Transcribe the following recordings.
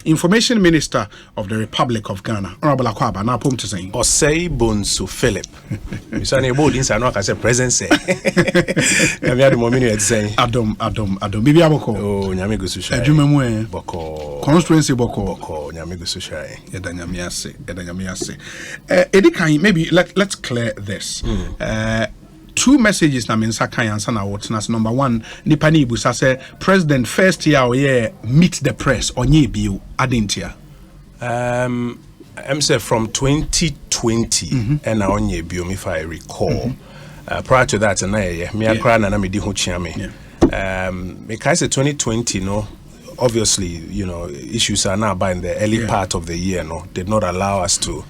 Information Minister of the Republic of Ghana, Honorable Akwaba, now pom to saying. Osei Bonsu Philip. Mr. Nebo Dinsa no kase present say. Kami adu mo minu say. Adom. Bibi aboko. Oh, nyame go so shy. Adwuma mu e. Boko. Constituency boko. Boko, nyame go so shy. Eda nyame ase. Edikan, maybe let's clear this. Two messages na mensa kan answer na what's number one nipa ni ibusa say president first year meet the press onye bio adentia I'm say from 2020 and na onye bio if I recall prior to that na me akra na me di ho chia me because 2020 no obviously you know issues are now by in the early part of the year no did not allow us to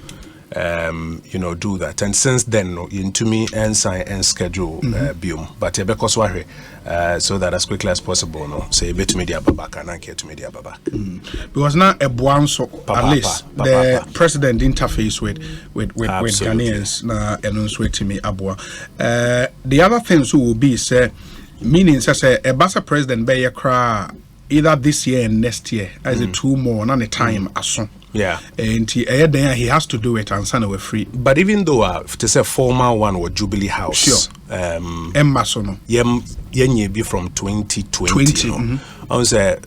you know, do that. And since then, no, into me and sign and schedule biom. But because so that as quickly as possible, no, say bit media babak and care to media babak. Because now a buanso at least the president interface with Ghanaians na enunso to me abua. The other things will be say meaning say a basa president be kra either this year and next year as a 2 more on a time aso. Yeah, and he has to do it and send away free. But even though to say formal one was Jubilee House, sure. Yenye be from 2020. I say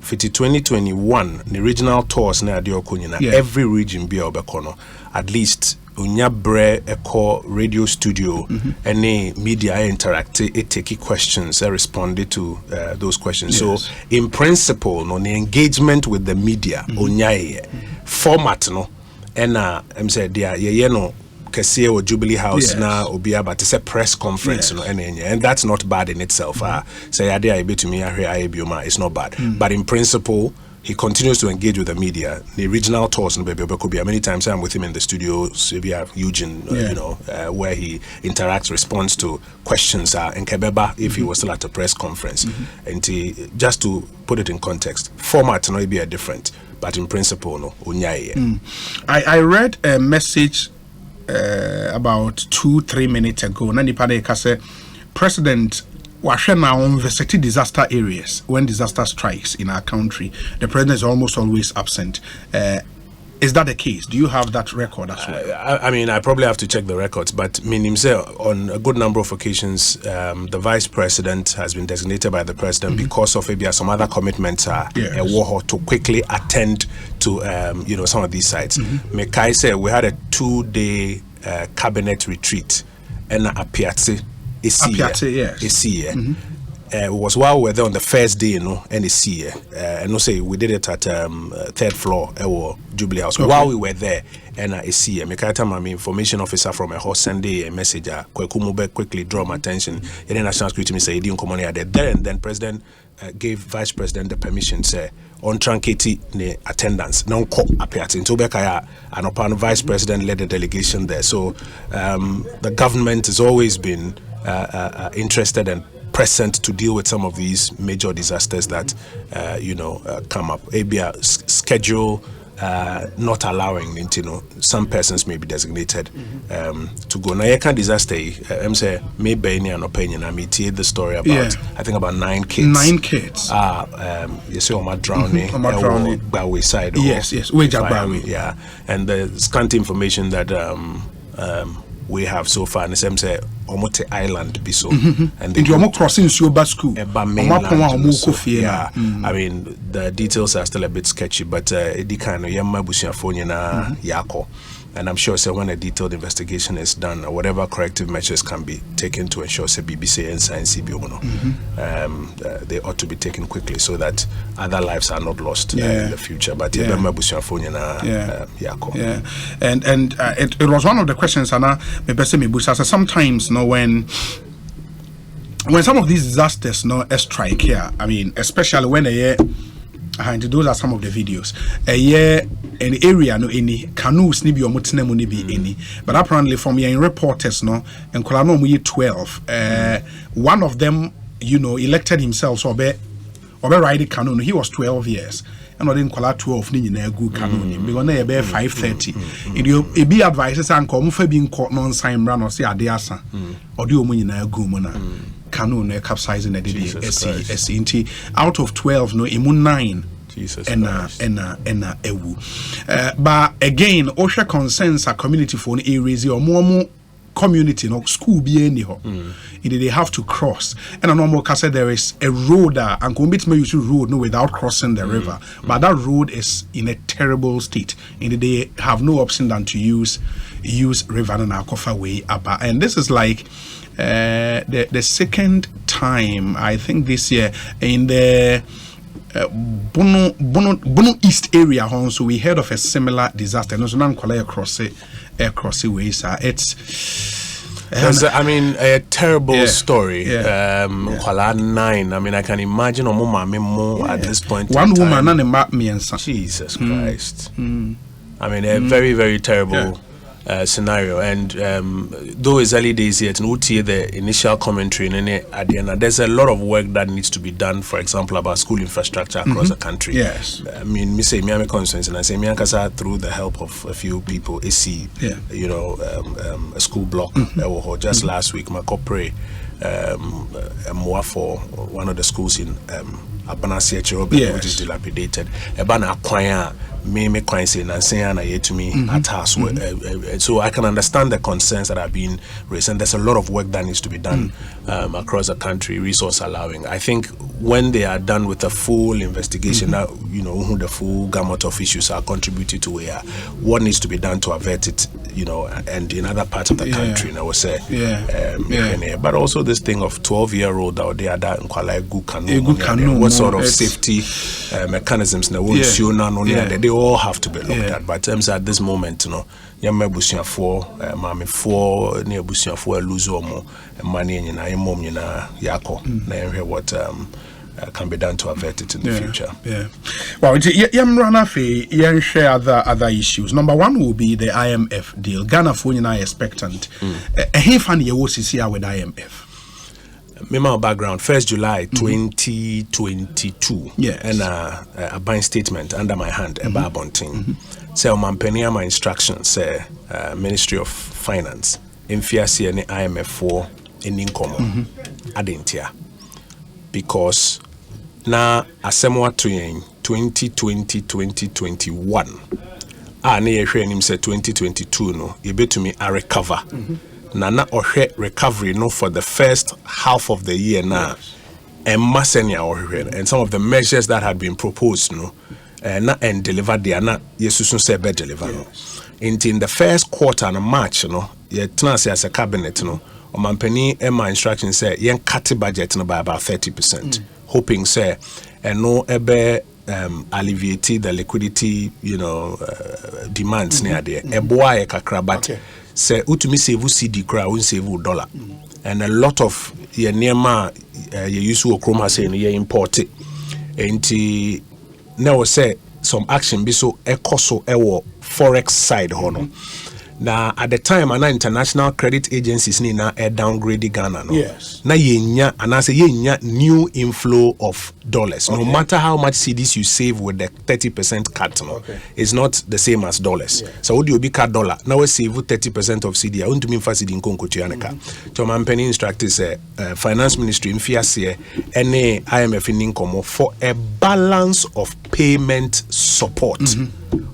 2021 the regional tours na every region be obekono at least unya bre echo radio studio any media interact take questions responded to those questions. Yes. So in principle no the engagement with the media unya format no and I'm said there no kese or Jubilee House na obi about to say press conference no and that's not bad in itself. Say ade be to me it's not bad. But in principle he continues to engage with the media. The regional tours, many times I'm with him in the studio. So we have Eugene, you know, where he interacts, responds to questions. And Kebeba, if he was still at a press conference, and just to put it in context, format no be a different, but in principle, no. I read a message about 2-3 minutes ago. Nani Padeka said, President. On visiting disaster areas when disaster strikes in our country, the president is almost always absent. Is that the case? Do you have that record as well? I mean, I probably have to check the records, but on a good number of occasions, the vice president has been designated by the president because of maybe some other commitments to quickly attend to you know some of these sites. Mekai say we had a 2-day cabinet retreat and a piazza. It was while we were there on the first day, you know, and it's here. And no say we did it at 3rd floor or Jubilee House. Okay. While we were there, and it's here. My information officer from a horse Sunday a message. Quickly draw my attention. And then National Security Minister didn't come on there, and then President gave Vice President the permission say on truncate the attendance. Non co appeared in Tobekaya and upon Vice President led the delegation there. So the government has always been interested and present to deal with some of these major disasters that come up. ABR schedule not allowing, you know, some persons may be designated to go. Now, you can't disaster. I'm saying maybe any an opinion. I mean, the story about I think about 9 kids. 9 kids. You see, on my drowning. By wayside. Yes. Yeah, and the scant information that we have so far, and some say Omote Island be so, and they crossing Sioba school. I mean the details are still a bit sketchy, but Edikano Yamma Busiafonia na Yako. And I'm sure when a detailed investigation is done, or whatever corrective measures can be taken to ensure BBC and Science they ought to be taken quickly so that other lives are not lost in the future. But and it was one of the questions, Anna. Sometimes, when some of these disasters strike here, I mean, especially when those are some of the videos. An area no any canoes ni bi omotena mu ni bi any, but apparently from your reporters and Kolano mu 12. One of them, elected himself so be ride canoe. He was 12 years. And I didn't call out 12 ni na good canoe because na be 5:30. It be advices and come for being caught non sign run or say adeasa or do mu na good mo na canoe capsizing the SC out of 12 imu 9 Jesus ena ewu. But again, OSHA concerns a community for an area or more community, no school be any ho. They have to cross. And a normal case there is a road and commit me use road no without crossing the river. But that road is in a terrible state. They have no option than to use river and Akofa way up. And this is like the second time I think this year in the Bono East area, so we heard of a similar disaster. No, so now across the ways. It's a terrible story. 9. I mean, I can imagine more at this point. One woman and a map me and son. Jesus Christ. I mean, a very, very terrible scenario. And though it's early days yet, and we'll hear the initial commentary, and at the end, there's a lot of work that needs to be done, for example, about school infrastructure across the country. Yes. I mean, me say, me am concerns, and I say, me and through the help of a few people, a school block. Just last week, my corporate, more for one of the schools in Abanasi Echirobe, which is dilapidated. Ebana Kwaya. Me quite say na yet to me at house. So I can understand the concerns that have been raised, and there's a lot of work that needs to be done across the country, resource allowing. I think when they are done with a full investigation, who the full gamut of issues are contributed to what needs to be done to avert it, and in other parts of the country, I would say. But also this thing of 12-year-old out there that what sort of safety mechanisms they all have to be looked at. But terms at this moment, Yama Busia for Mammy 4 near Busia for Luzomo, money and mom Yako, what can be done to avert it in the future. Well, Yamranafe, Yan share other issues. Number one will be the IMF deal. Ghana for expectant. A funny you see with IMF. My background, 1st July 2022, and a buying statement under my hand, a barbonting. So, my instructions say, Ministry of Finance, in Fiasi and IMF for in income, Adentia. Because now, a somewhat to 2020-2021, near him said 2022, no, you bet to me, I recover. Nana or recovery no for the first half of the year now and masenia or and some of the measures that had been proposed and delivered they are not yesusun say be deliver in the first quarter in March ye trans as a cabinet omampani Emma instructions say yen cut budget by about 30%, hoping say and no ebe alleviate the liquidity demands near there eboa kakra but say utumi save CD cra won save dollar and a lot of ye nearma ye use Nkrumah say ye import it enti now say some action be so ekoso ewo forex side hono na at the time ana international credit agencies ni na downgrade Ghana na yenya ana say yenya new inflow of dollars. No matter how much CDs you save with the 30% cut it's not the same as dollars. So would you be cut dollar now we save 30% of CD I want to mean for CD in Konko Chianaka to my penny instructors finance ministry in Fiasie any IMF in income for a balance of payment support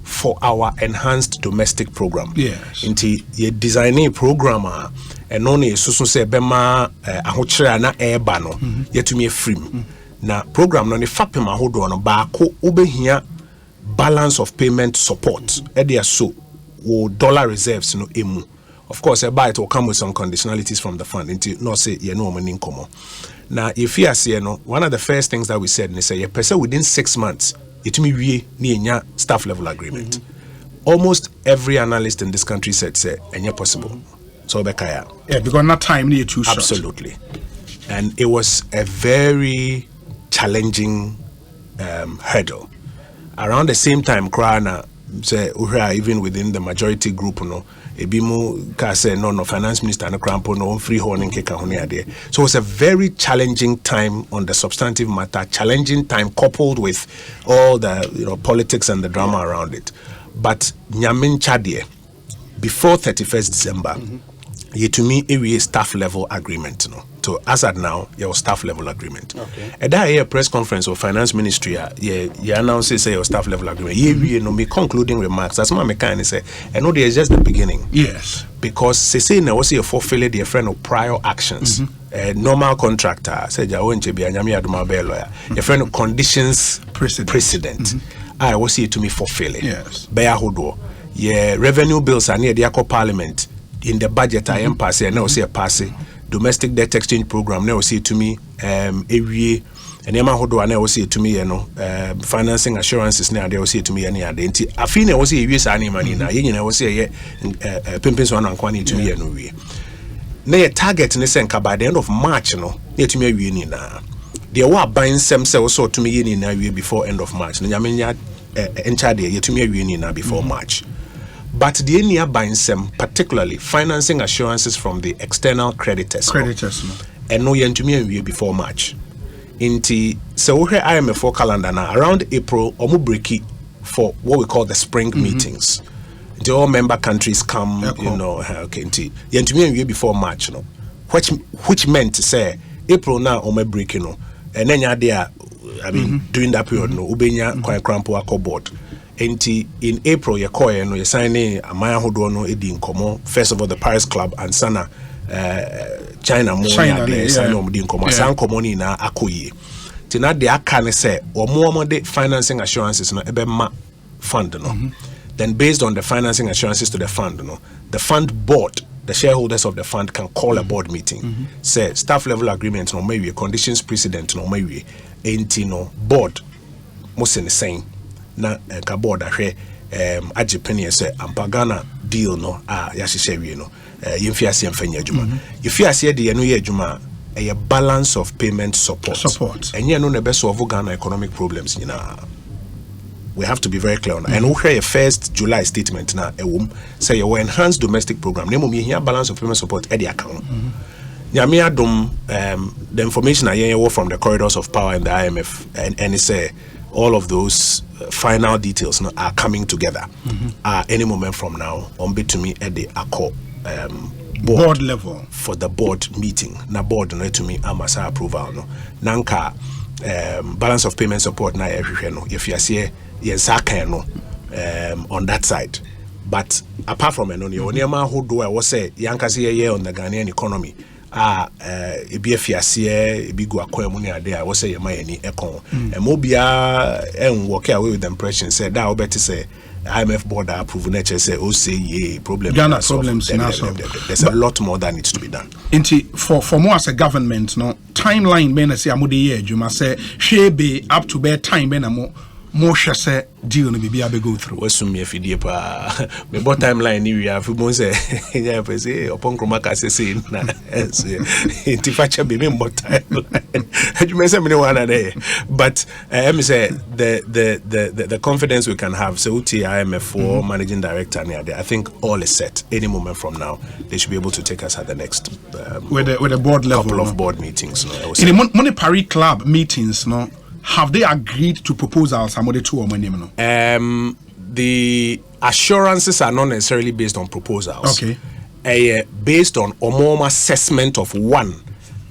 for our enhanced domestic program. Inti ye designing program and only so say bema ahokyere na eba no yetumi efrim na program no ne fapem ahodo no baako obehia balance of payment support edia so wo dollar reserves no emu. Of course a it will come with some conditionalities from the fund until no say ye no money income. Now if you see one of the first things that we said is say ye person within 6 months it me we ni staff level agreement. Almost every analyst in this country said say enya possible. So bekaya. Because not time near too short. Absolutely. And it was a very challenging hurdle. Around the same time Krana say even within the majority group ebimu ka say no finance minister no crampo no free horn and keka hone ade. So it was a very challenging time on the substantive matter, challenging time coupled with all the politics and the drama around it. But nyamin chadie before 31st December yetumi a staff level agreement to as at now your staff level agreement. Okay. At that press conference of finance ministry, you announce say your staff level agreement. You know me concluding remarks. That's my mechanic say. And no, there's just the beginning. Yes. Because say now was your fulfill their friend of prior actions. Normal contractor say your friend of conditions precedent. I was here to me fulfill it. Yes. Bear hodo. Yeah, revenue bills are near the parliament. In the budget I am passing, and now see a passing. Domestic debt exchange program now see to me every and Emma Hodo and I will say to me, financing assurances now they will say to me any identity. I feel I was say yes any money now, I will say pimpins one and quantity to me and we. Nay target in the sense by the end of March, near to me we na. There were buying some so to me in before end of March. Nyamenya enter there to me we na before March. But the near buying some, particularly financing assurances from the external creditors. And no yen to me before March. Inti so here IMF for calendar now around April or breaky for what we call the spring meetings. The all member countries come, okay, inti yen to me before March, which meant to say April now or my break, and then there during that period ubenya quite crampo board. In April, you're signing a Maya Hodono Edin Komo, first of all, the Paris Club and Sana China San Komoni na Akoye. Tina de Akane say, or more financing assurances no Ebema fund. Then, based on the financing assurances to the fund, the fund board, the shareholders of the fund can call a board meeting, say staff level agreement, no maybe conditions precedent, no maybe, board, most in the same. Na ka board ahwe agipeni say ampagana deal no yahyehyɛ wie no yemfiase yemfanya adwuma yefiase de ye no ye adwuma a balance of payment support enye no na be solve Ghana economic problems we have to be very clear on that. And we hear a 1st July statement na say your enhanced domestic program nemo me here balance of payment support at the account nyame adom the information I hear from the corridors of power in the IMF and it say all of those final details are coming together any moment from now on to me at the ACO board level for the board meeting na board no to me amasa approval no nanka balance of payment support na everywhere no if you see yensaka no on that side but apart from no oniama hodo I was say yankase ye on the Ghanaian economy ebi afiase ebi go akwa mu ne ade I was say yemani ekon mobia work away with the impression said that obeti say IMF board approve nature say say problem Ghana problems there's a lot more that needs to be done for more as a government no timeline ben say amode ye adwuma say hwebe up to bear time ben amo more say deal no bibia be go through wasum me afidie pa me bot timeline ni we have mo say nya pe say Oppong Nkrumah ka say na ti facha be me bot timeline you may say me one day but me say the confidence we can have so IMF for managing director I think all is set any moment from now they should be able to take us at the next with the board level couple of board meetings in the Money Paris Club meetings have they agreed to proposals? The assurances are not necessarily based on proposals. Okay. Based on Omoma assessment of one,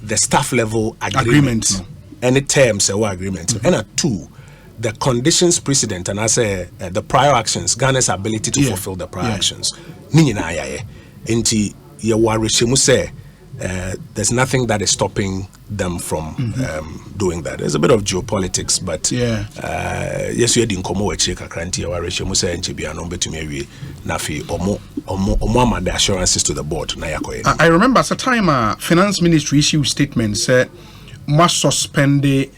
the staff level agreement. Any terms agreement. And two, the conditions precedent and I say the prior actions, Ghana's ability to fulfill the prior actions. There's nothing that is stopping them from doing that. There's a bit of geopolitics, but yes, we didn't come over check a cranty or Musa and Chibiano Betumeri Nafi or the assurances to the board. I remember at a time finance ministry issued statement said must suspend the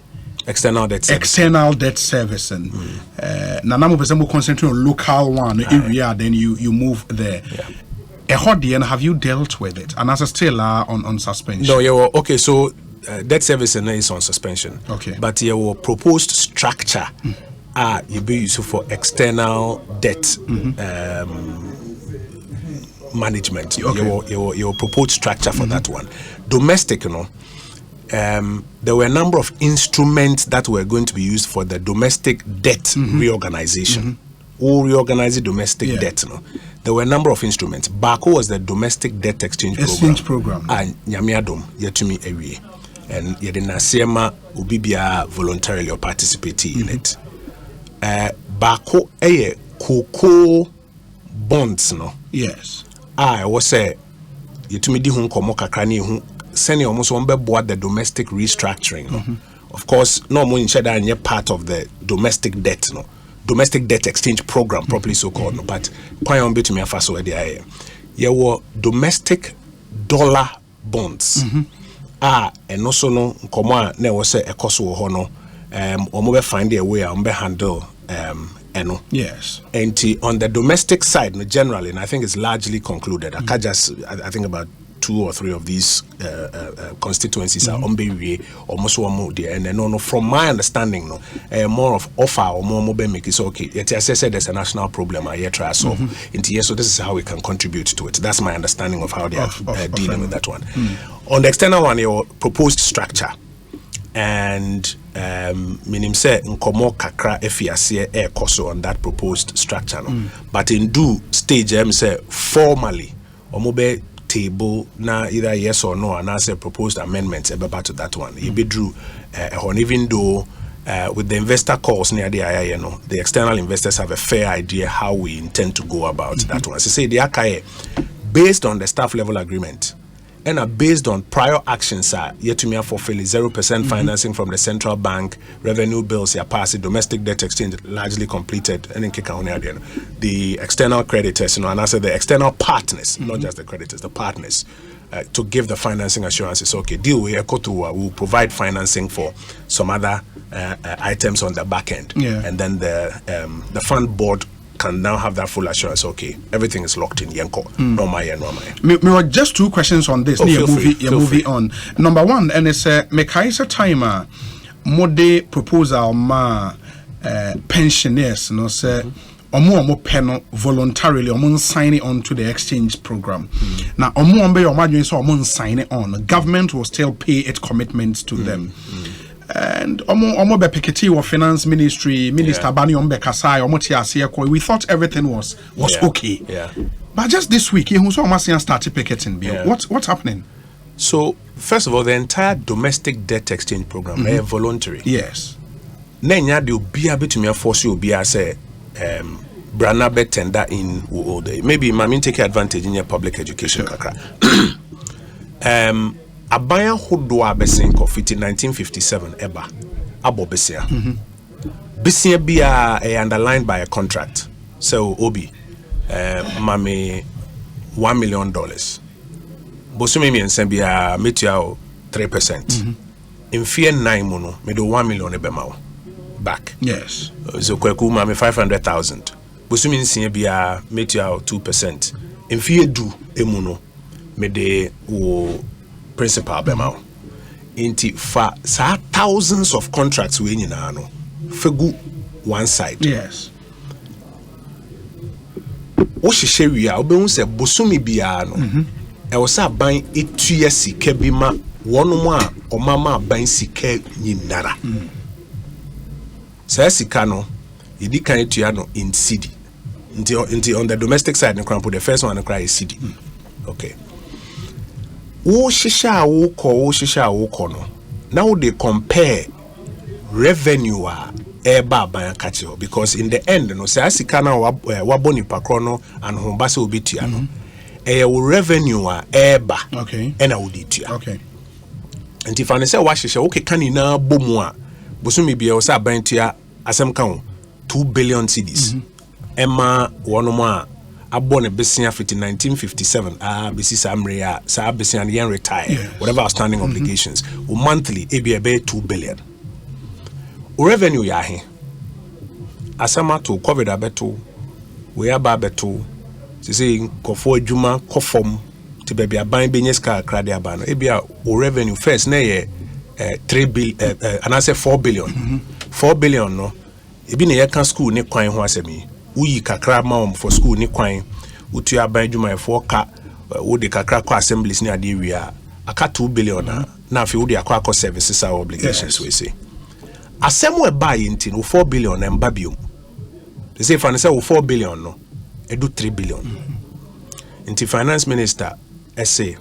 external debt service and Nanamo Pesamo concentrate on local one area, then you move there. Have you dealt with it? And as a still on suspension? No, okay, so debt service is on suspension. Okay. But your proposed structure you be used for external debt management. Okay. Your proposed structure for that one. Domestic, there were a number of instruments that were going to be used for the domestic debt reorganization. Or reorganize the domestic debt. there were a number of instruments. Bako was the domestic debt exchange program. And Nyamiadom yetumi ewie. And yedina sema ubibia voluntarily or participating in it. Bako eye cocoa bonds no. Yes. I was say yetumi di hun komo kakra ne hu senior almost one board the domestic restructuring no. Of course no mo insure that any part of the domestic debt no. Domestic debt exchange program properly so called no, but kwan on betumi afa so e dey were domestic dollar bonds and also no nkomo a na wo say ekoso ho no omo be find a way am be handle eno. Yes. And on the domestic side no, generally, and I think it's largely concluded. I think about 2 or 3 of these constituencies are unbewe almost one more there, and no from my understanding no more of offer or more make it okay. Yet as I said, there's a national problem I try to solve. So this is how we can contribute to it. That's my understanding of how they are dealing with that one. On the external one, your proposed structure. And minim say nkomo kakra efiase ekoso on that proposed structure no. But in due stage say formally omobe table na either yes or no and as a proposed amendments about to that one. Be drew even though with the investor calls near the you know, the external investors have a fair idea how we intend to go about that one. So say the akaye based on the staff level agreement and are based on prior actions are yet to me for fairly 0% financing from the central bank, revenue bills are passed, domestic debt exchange largely completed, and in the external creditors, you know, and I said the external partners, not just the creditors, the partners, to give the financing assurances. Okay, deal with Ekotu will provide financing for some other items on the back end, and then the fund board can now have that full assurance. Okay, everything is locked in. Yenko, no my. Me were just 2 questions on this. Movie on. Number 1, and it's Mekaisa timer mode proposal ma pensioners no say omo peno voluntarily omo sign on to the exchange program. Now omo be omo so omo sign it on. The government will still pay its commitments to them. And omo be Piketty or finance ministry minister Bani ombe kasai omo tiase ko we thought everything was okay. But just this week he also almost started picketing. What's happening? So first of all, the entire domestic debt exchange program is voluntary. Yes. Nenya de obi abetumi force obi say brana be tender in all day. Maybe mami take advantage in your public education kakra. Abaya hodo abesen ko fiti 1957 eba abo besia. Besia bia underlined by a contract. So obi mame $1 million. Bosumi mi ensembia metia 3%. In fear 9 mono me do 1 million ebema back. Yes. So kweku mame 500,000. Bosumi ensembia metia 2%. In fear do emuno me de wo principal bema. Inti fa sa thousands of contracts we nyina no fegu one side. Yes. Wo hihye wi a obehu se bosumi bia no e wo sa ban etua sika bi ma wono mu a omama ban sika nyinara. Sa sika no yedi kan etua no in cedi. Until on the domestic side no crampo the first one no cry is cedi. Okay. Wo hihye a wo ko no. Now they compare revenue eba ban kache because in the end no say asika na waboni pakro and hombase obitua no revenue eba okay ena oditua okay and if I say wa hihye okay kan na bomu a bosumi bia o say ban tua asem kan 2 billion cedis ema wono a abone besia fiti 1957 besi samre sa besia yen retire whatever outstanding obligations monthly ebia be 2 billion. Revenue yahe asama to covid abeto we aba abeto say kofo adwuma kofom te bia aban benyeska krade aba no ebia o revenue first na ye 3 billion and I say 4 billion 4 billion no ebi na ye kan school ne kwan ho asemi uyi kakra ma for school ne kwan utu aban adwuma e for ka wo de kakra kwa assemblies ne ade wi aka 2 billion na afi wo de akwa services our obligations we say asem we buy into 4 billion and babium. They say if I say 4 billion no do 3 billion. Into finance minister, say,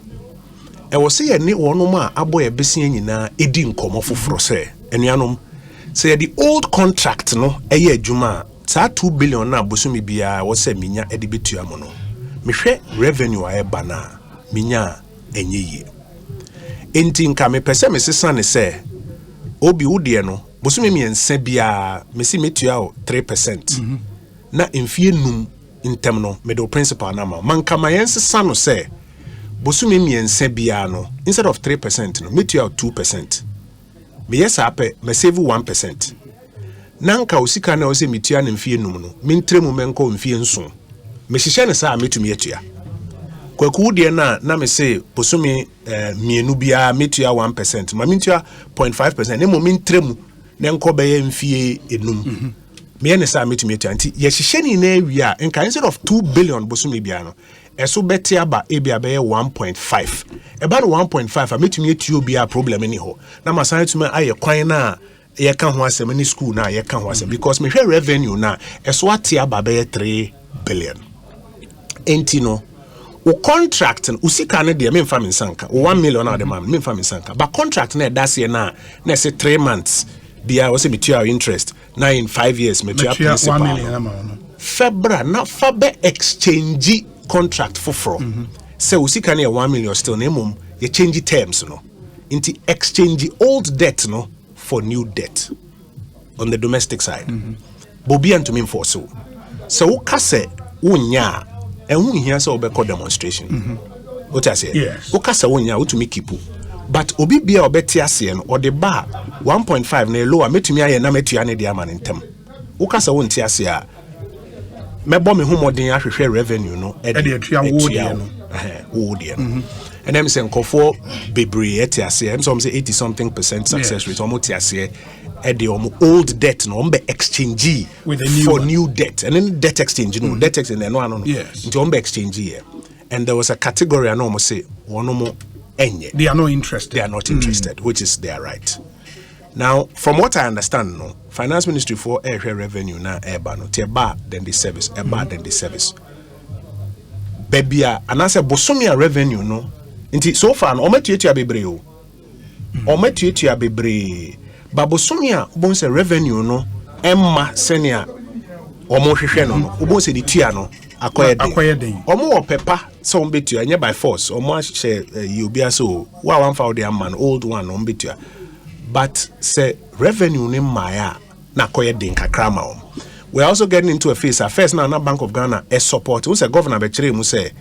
I was say any one ma aboy besi nyina edi nkomo foforo se enuanom say the old contract no eye adwuma sa 2 billion na bosumi bia wo se minya edi betua mo no mehwe revenue a eba na minya enye yi enti nka me pese me sesa ne se obi wode no bosumi miensa bia mesi metua o 3% na mfie num intem no me do principal na ma manka mayensa no se bosumi miensa bia no instead of 3% no metua 2%. Me yes ape me save 1%. Nanka osika na ose metua na mfie num no mentremu menko mfie nso. Me hihye ne sa metumi atua. Kwaku de na me say bosumi mienu bia metua 1%, ma metua 0.5%. Ne mo mentremu na enko beye mfie enum. Me ne sa metumi atua nti ye hihye ni na awia nka instead of 2 billion bosumi bia no eso beti aba ebia be 1.5 eba no 1.5 a metumi etuo bia problem ni ho na masan tumi aye kwan na ye ka ho asem ni school na ye ka ho asem because me hwe revenue na eso ate aba be 3 billion enti no o contract usika ne de me mfa mensanka 1 million na de man me mfa mensanka but contract na das ye na say 3 months bia wo say metua interest na in 5 years metua principal 1 million Febra na fabe exchange contract for say usika na 1 million still na mum you change terms no into exchange old debt no for new debt on the domestic side bobi and to me for so kase unya and here so be called demonstration what I say yes ukasa unya utumi kipu but obi bia obeti ase no or the bar 1.5 na lower metumi aye na metua ne dia man ntem ukasa wonti ase a mebo me humodin ahwehwe revenue no e de atua wo de no and them say nkofo bebre etiase em some say 80 something % success rate almost etiase e de old debt no be exchange with a new for one. new debt and then debt exchange no debt exchange no yes into be exchange here and there was a category I know say one more enye they are not interested which is their right. Now, from what I understand, no, Finance Ministry for air revenue na eba no, te ba then the service, eba then the service. Bebia, and I say bosomia revenue no, inti so far no, ometuetua bebre o, ometuetua bebre, ba bosomia bonse revenue no, emma senia, omo hwehwe no no, bonse di tua no, akoye den. Omo opepa so ombetua nya by force, omo ahye yobia so, wa wan fa the man old one ombetua. But say revenue ni maya na koye den kakra ma. We're also getting into a phase. First now Bank of Ghana is support. We say governor be kire mu say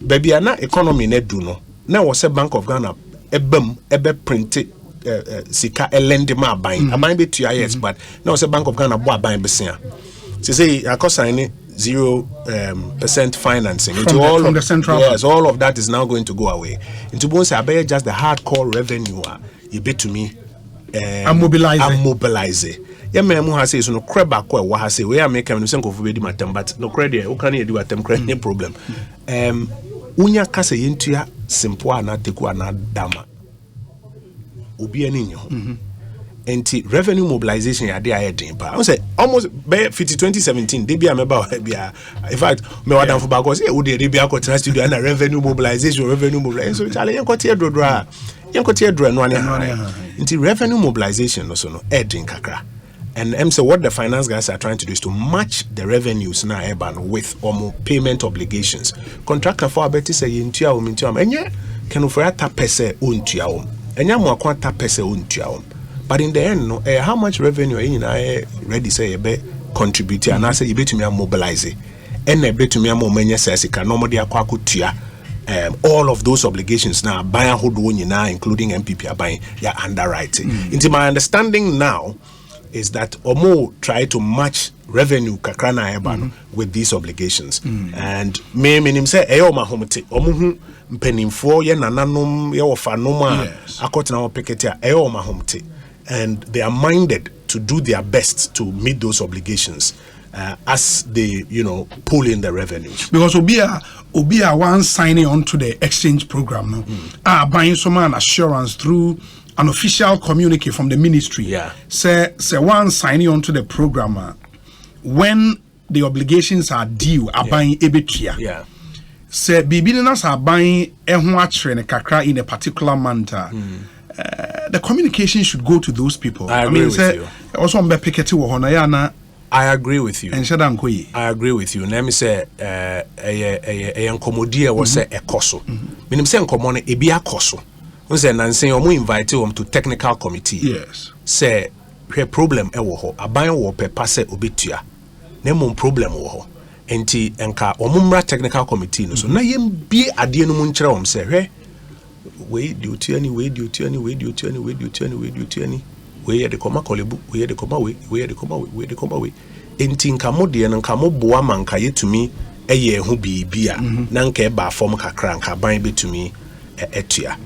baby na economy na du no. Na we say Bank of Ghana ebe print sika lend ma aban. Aban be 2 years but now we say Bank of Ghana bo aban be sia. Say akosan 0% financing into all from the central yes bank. All of that is now going to go away. Into bonus I just the hardcore revenue you bet to me mobilize. Ya me mu ha say so no creba ko e wa ha say we America no sen kofu be di matem but no credit e kan e di matem credit problem. Unya kasa yentua simple ana teku ana dama. Obi ani nyo. Enti revenue mobilization ya dey ahead pa. I say almost by 2017 dey be ameba bia. In fact me wadan for bagos e wo dey be akotena studio na revenue mobilization so chale yen kotie drodra yenkotie dro no ane nti revenue mobilization no so no edin kakra and say what the finance guys are trying to do is to match the revenues na eban with payment obligations. Contractor for abeti say yentua o mintua enye kenu for ata pese ontua o enya mo akwanta pese ontua o. But in the end, no, how much revenue in I ready say be contribute and I say you bet me mobilize and a bet me more many says it can normally akwakutia all of those obligations now buy who do now including MPP are buying your underwriting. Into my understanding now is that Omo try to match revenue kakrana ebano with these obligations and me minim say eyo mahomte omo mpenimfo ye nananom ye wofanom akotena opekete eyo mahomte. And they are minded to do their best to meet those obligations as they, pull in the revenues. Because Obia one signing on to the exchange program, no, buying some assurance through an official communique from the ministry. Yeah. Say one signing on to the program when the obligations are due aban ebetua. Yeah. Say bibi na sa aban ehun akyere ne kakra in a particular month. The communication should go to those people. I agree with you. Also mbe piketi wo hono ya na I agree with you. I agree with you. Let me say, nkomodie was say ekoso. Minim say nkomo no ebi akoso. We say nansen omo invite them to technical committee. Yes. Say hwe problem e wo ho. Aban wo pepa say obetua. Na mum problem wo ho. Enti enka omo mra technical committee no so na yem bie ade no mu nkyere wom say hwe we duty any we ye de koma kolebu we ye de koma we de koma we enti nka modie no nka moboa manka yetumi eye hu bibia na nka e ba form kakra nka ban betumi etua.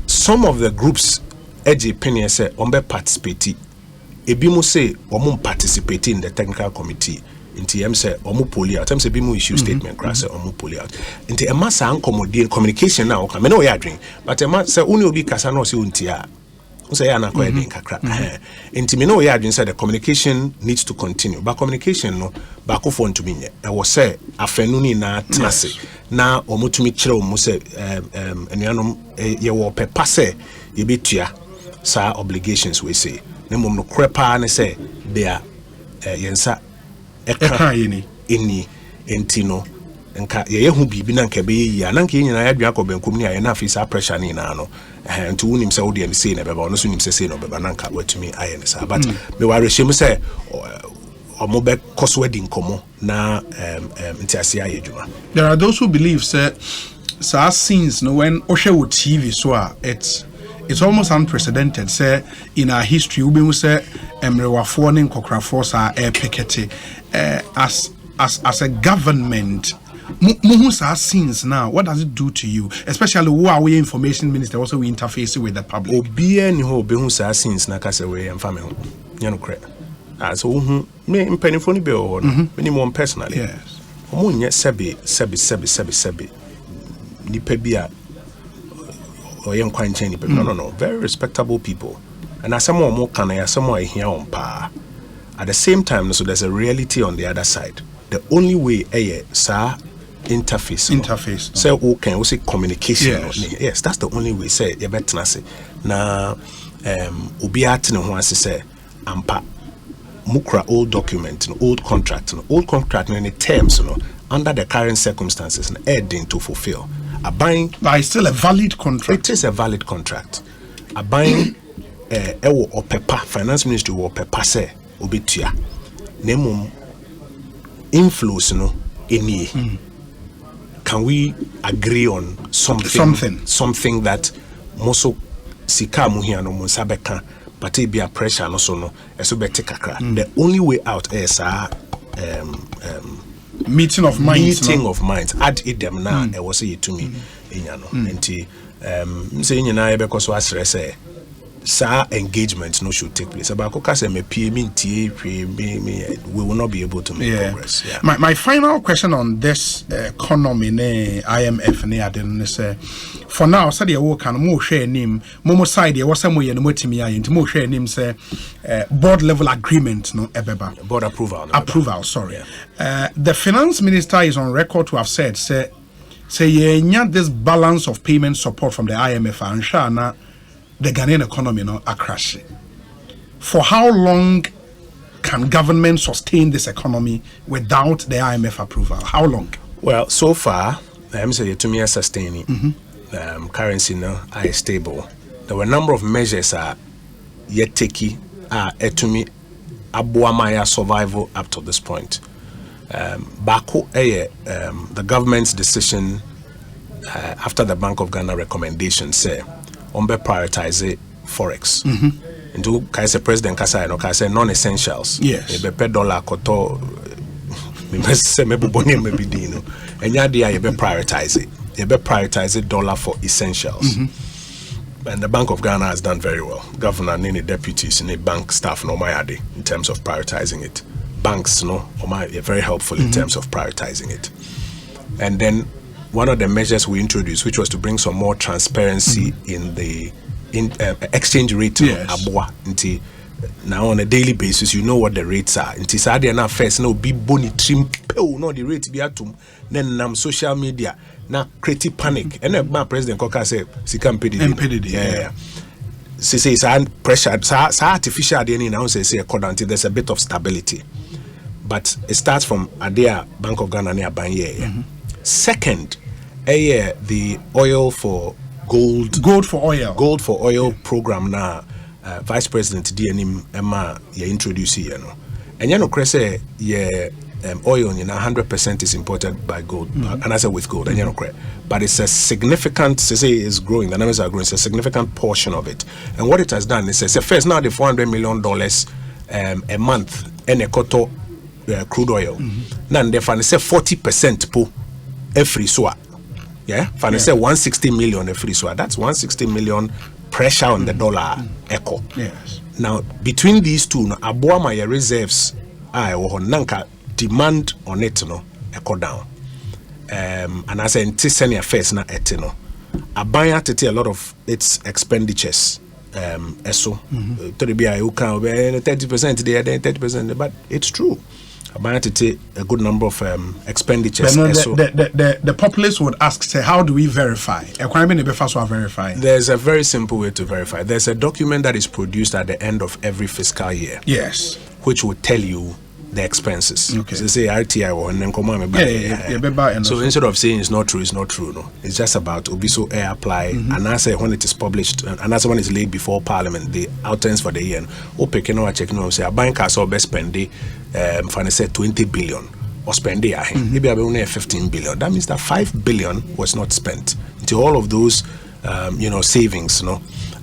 Some of the groups eji penny say ombe participate ebi mo say omo participate in the technical committee inti em say omo poli out em say bi mo issue statement crash say omo poli out inti em sa ankomodie communication na o ka me no ya adwen but em say uni obi kasa na o say untia o say ya na ko edin kakra inti me no ya adwen say the communication needs to continue but communication no ba ko fo ntumi nye e wo say afenu ni na tenase na omo tumi kire omo say enuanom ye wo pepa say ye betua sa obligations we say na mom no krepa ne say they are yensa eka eni entino nka ye hu bibi na nka be yi ananka nyina ya dwa akọbenkum ni aye na afisa pressure ni na no nti wonim se wo de say na beba ono so nim se say no beba nanka watumi aye ne sa but me ware hye mu say omo be koso adi nkomo na nti ase aye dwuma. There are those who believe say scenes no when ohwe wo TV so it's almost unprecedented say in our history we be say emrewafo ne nkokrafo sa pekete as a government muhu sa scenes now. What does it do to you, especially who are we information minister also we interface with the public? Obi ani ho be hu sa scenes na ka say we emfa me ho nya no kre so hu me mpanifo ni be ho no minimum personally. Yes. Omo nya sebe nipa bi a oyen kwanchen nipa no very respectable people and as some more can I some more here on pa at the same time so there's a reality on the other side. The only way sir interface say okay we say communication. Yes, that's the only way say you better say na obi atene ho ase say ampa mukra old document old contract any terms under the current circumstances and adding to fulfill a buying but it's still a valid contract. It is a valid contract. A buying ewo opepa finance ministry wo opepa say obetua nemum inflows any can we agree on something that moso sika mu hia no monsa beka but it be a pressure no so no eso beti kakra. The only way out is meeting of minds add it them now e was say to me enya no enti say nyina e be koso asre say sa engagement no should take place about say me pie me ntie we will not be able to make progress. My final question on this economy ne IMF ne adem ne say for now say the work and mo hwe anim mo side e wo say mo ye no motimi aye nti mo hwe anim say board level agreement no ebeba board approval the finance minister is on record to have said say yenya this balance of payment support from the IMF and shana the Ghanaian economy are crashing. For how long can government sustain this economy without the IMF approval? How long? Well, so far, I'm saying to me sustaining. Currency now are stable. There were a number of measures yet taking to me abuamaya survival up to this point. Bako the government's decision after the Bank of Ghana recommendation say on prioritize forex. Into Kaise President Kasai no Kaise non-essentials. Yes. Be dollar koto maybe dino. And yadia you be prioritize it. You be prioritize dollar for essentials. And the Bank of Ghana has done very well. Governor, any deputies, any bank staff no mayade in terms of prioritizing it. Banks no are very helpful in terms of prioritizing it. And then one of the measures we introduced, which was to bring some more transparency in the exchange rate, now on a daily basis, you know what the rates are. It is now first, no be boni trim, no the rate be atum. Then social media now create panic. And my president Koka say, "Si campaign, yeah." Say it's pressure. So artificial DNA now say according there's a bit of stability, but it starts from Adia Bank of Ghana near Banye. Second, the oil for gold for oil program now. Vice President DNM Emma introduce here, no, and you know, say oil, 100% is imported by gold, and I said with gold, and you know, but it's a significant. Say it's growing. The numbers are growing. It's a significant portion of it, and what it has done is first now the $400 million a month in a koto crude oil. Now they find say 40% po every swap. Yeah, find say 160 million every swap. That's 160 million. Pressure on the dollar echo. Yes. Now between these two, aboa my reserves nanka demand on it no echo down. And as in senior first na etino. Abaya tete a lot of its expenditures. Eso to be I can 30% there, then 30%, but it's true. Abaya tete a good number of expenditures. But no, the populace would ask, say, how do we verify? There's a very simple way to verify. There's a document that is produced at the end of every fiscal year. Yes. Which will tell you the expenses. Okay. So say RTI and then come so instead of saying it's not true, no. It's just about Obiso Air Apply, and I say when it is published, and that's when it's laid before Parliament, the outlines for the year. Say a bank has all best spend say 20 billion or spend maybe only 15 billion. That means that 5 billion was not spent. Until all of those savings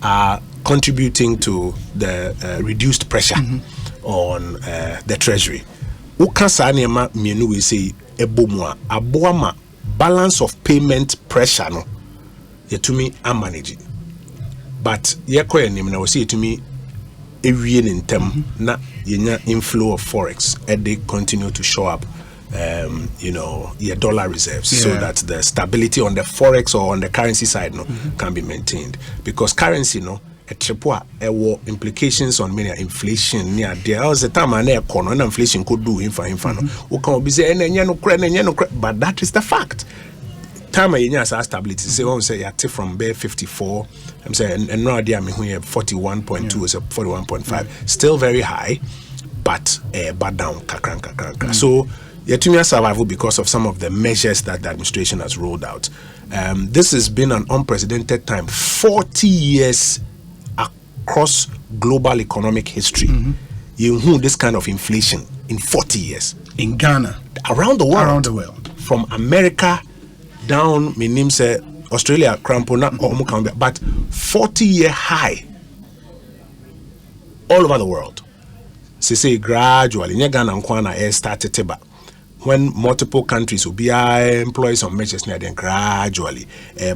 are contributing to the reduced pressure on the treasury. We say aboama balance of payment pressure no to me I manage it. But we say to me in term na inflow of forex and they continue to show up your dollar reserves so that the stability on the forex or on the currency side can be maintained, because currency a triple implications on many inflation near there was a time and inflation could do can be say but that is the fact. Time stability say from bare 54, I'm saying and no idea 41.2 is a 41.5, still very high, but down kakran. So to survival because of some of the measures that the administration has rolled out. This has been an unprecedented time, 40 years across global economic history. You know this kind of inflation in 40 years in Ghana, around the world, from America down, my name say Australia, Crampona, but 40-year high all over the world. Say gradually, Ghana and started when multiple countries will be employ some measures near then gradually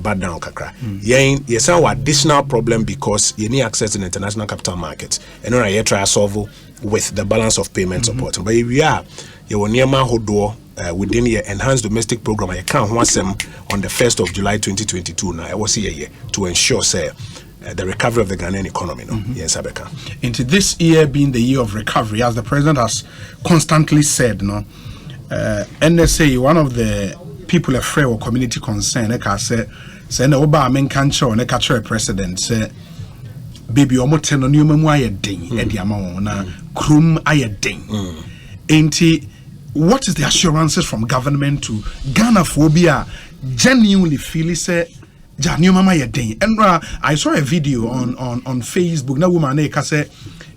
back down kakra. Yes, our additional problem because you need access to the international capital markets and then you try to solve with the balance of payment support. But if we are you will near hodo within the enhanced domestic program, I can't want them on the 1st of July 2022 now. I was here to ensure say the recovery of the Ghanaian economy. Yes, Abeka. Into this year being the year of recovery, as the president has constantly said, NSA, one of the people afraid or community concern, say no ba men can show and catch president say baby omote no nyuma mu ayedin e dia ma won na krum ayedin. Enti what is the assurances from government to Ghana phobia genuinely feel say Januma ayedin? And I saw a video on Facebook na woman e ka say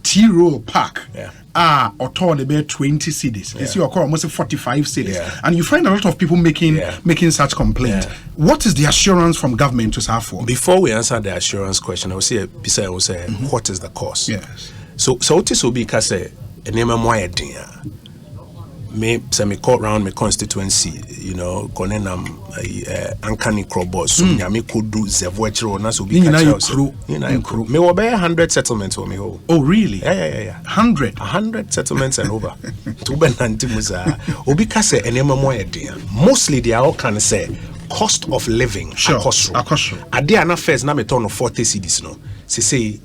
T-Roll Park. Or torn about 20 cities. You see, almost 45 cities, and you find a lot of people making such complaints. What is the assurance from government to serve for? Before we answer the assurance question, I will say, what is the cost? Yes. So this will be because me court round my constituency, konenam ankani krobo so nyame kodu zevoechro na so bi ka me wo be 100 settlements for me ho. Oh really? Yeah. 100 settlements and over to be nantimuza obi ka say enema mo yedin mostly they all can say cost of living. Akosro ade ana first na me turn 40 cedis no say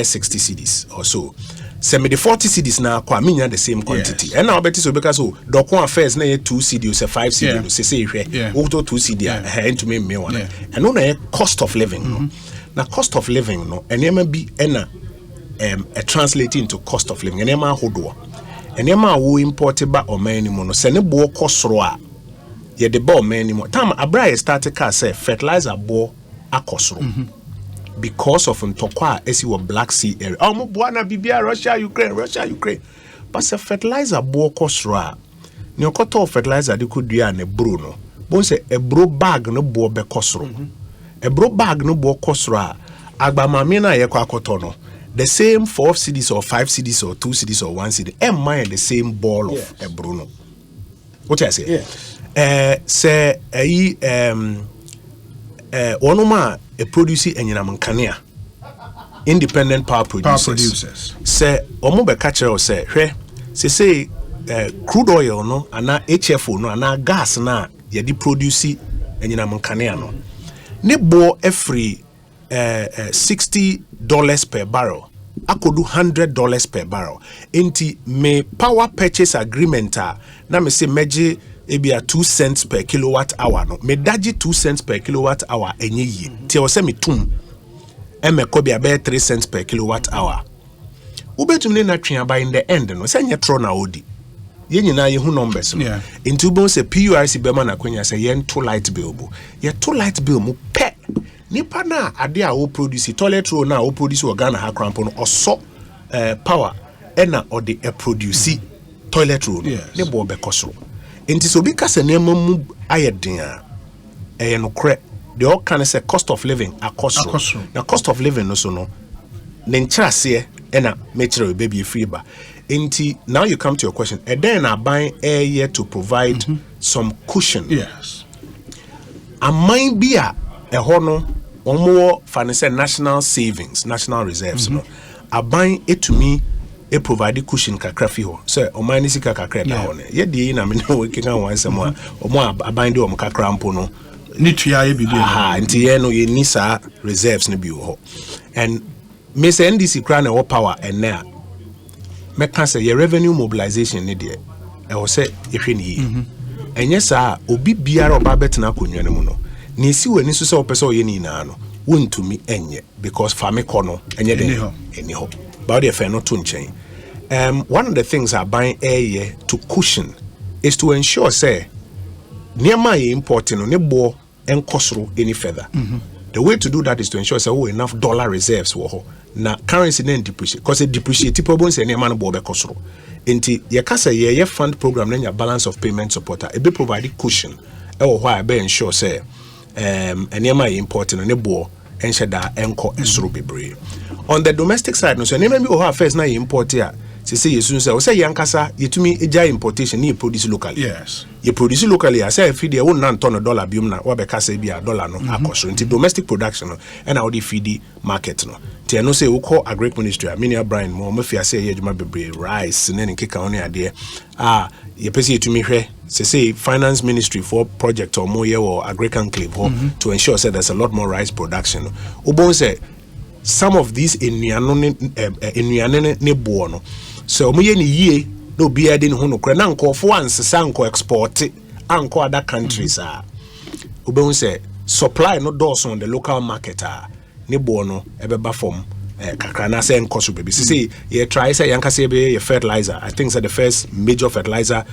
60 cedis or so. Send me the 40 cedis now, I mean the same quantity. And now Betty so because Docon affairs na 2 cedis or 5 cedis, say auto 2 cedis, and to me one. And on a cost of living. Now cost of living no, and there may be a translating into cost of living. And Emma Hodo. And Emma who imported back or many mono, send a board cost roa. Ye the ball many more. Time a bra started car say fertilizer bore a cost room. Because of Ntokwa as you were Black Sea area. Oh, Buana Bibia, Russia, Ukraine. But the fertilizer bore cost roa. Nyokoto fertilizer they could do a Bruno. Bon say a bro bag no bore be cost room. A bro bag no bore cost roa. Agba mamina ye kwa kotono. The same 4 cedis or 5 cedis or 2 cedis or 1 cedi. And mine the same ball of a Bruno. What I say? Say onoma a producer and kania independent power producers. Say omo be catcher or say crude oil no ana HFO no ana gas na ye di produce and kania no. Ne bo every $60 per barrel. I could do $100 per barrel. Inti me power purchase agreement na me say meji ebia 2 cents per kilowatt hour no. Me daji 2 cents per kilowatt hour enye yi. Ti o se me tum. E me ko bia be 3 cents per kilowatt hour. Ubetum ne na twen aba in the end no. Se nye tro na odi. Ye nyina ye hu numbers no. Inti ubon se PURC be ma na kwenya se ye to light bill bo. Ye to light bill mu pe. Nipa na ade a wo produce toilet roll na wo produce organ ha crampo no oso power ena or the produce toilet roll ne bo be koso enti so bi kase na mu ayeden a no kre the all can say cost of living akoso na cost of living no so no ne nkyase ena metro baby free ba enti now you come to your question and then I buy air here to provide some cushion. Yes, a mind be a hono more financial national savings, national reserves. No, a buying it to me, a provide cushion kakrafi ho. So, o mani sika kakra da ho ne. Ye di na me no we kika wan semwa. O mo a buying do o kakra mpo no. Ni tua e bibi. Nti ye no ye ni sa reserves ne bi ho. And me say NDC kra na wo power and na. Me kan say ye revenue mobilization ne de. E wo say ehwe ni yi. Enye sa obi biara oba betena konwa ne mu no. Nisi we nisu se opese oye ni na no wontumi enye because fami kono enye de anyhow but the fair not to nchen. One of the things I buying air to cushion is to ensure say near my importing on a bo and costro any further. The way to do that is to ensure say enough dollar reserves wo na currency then depreciate because it depreciate problem say near man bo be costro enti ye kasa ye fund program na balance of payment supporter e be provide cushion e wo why be ensure say enema important ne bo ensheda enko esoro bebre. On the domestic side no so enema bi o ha first na import here say yesu say yankasa yetumi eja importation ni produce locally. Yes, you produce locally as say feed e won na ton dollar biom na wa be kasa bia dollar no akoso nti domestic production no and how the feed market no ti no say we call agric ministry Aminia Brian mo mafia say ye adwuma bebre rice ne nkeka on ade ye pese yetumi hwe say finance ministry for project or more or agric enclave to ensure say there's a lot more rice production. Ubon say some of these enuane ne bo no so mo ye ni yie no bia de ne ho no kra na nkofo ansesa nko export anko other countries ubon say supply no doors on the local market ne bo no ebeba from kakra na say nko so baby say ye try say yanka say be fertilizer. I think that the first major fertilizer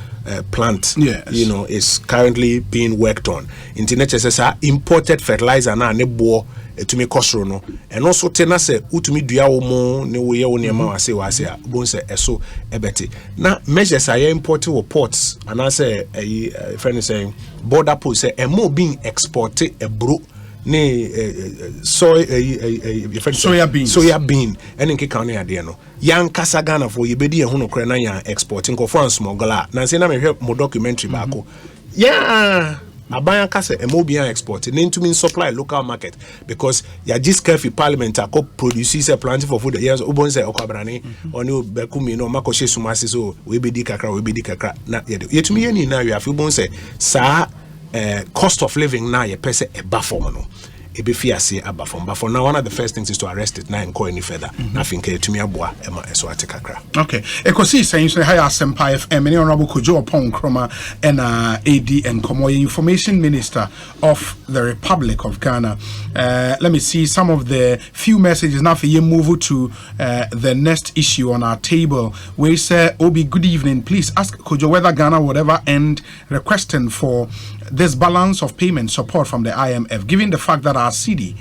plant you know is currently being worked on in the nature imported fertilizer na ne bo to me kosro no and also tena say utumi dua wo mo ne wo ye wo ne ma wase a bon say eso ebeti na measures are imported wo ports and I say friend is saying border post say e mo being exported e bro ne soya bean and in kika ne ade no yan kasa Ghana for ye bedi e hu no kra na yan exporting ko France smuggler na say na me hwe mo documentary baako Abaya kase emobian export and to mean supply local market because ya just careful parliament a co produces a planting for food yes ubon say okwabrane oni bekumi no makoshe sumasi so we be di kakra na yetumi yeni na we afi ubon say sa cost of living na ye pese e ba form no ebefiase abafom. But for now, one of the first things is to arrest it. Now and go any further. Nothing to me abua ema eswate kakra. Okay. Ekosiisen so high Asempa FM any Honorable Kojo Oppong Nkrumah and AD and Komo Information Minister of the Republic of Ghana. Let me see some of the few messages now for you move to the next issue on our table. We say Obi, good evening. Please ask Kojo whether Ghana would ever end requesting for this balance of payment support from the IMF, given the fact that our cedi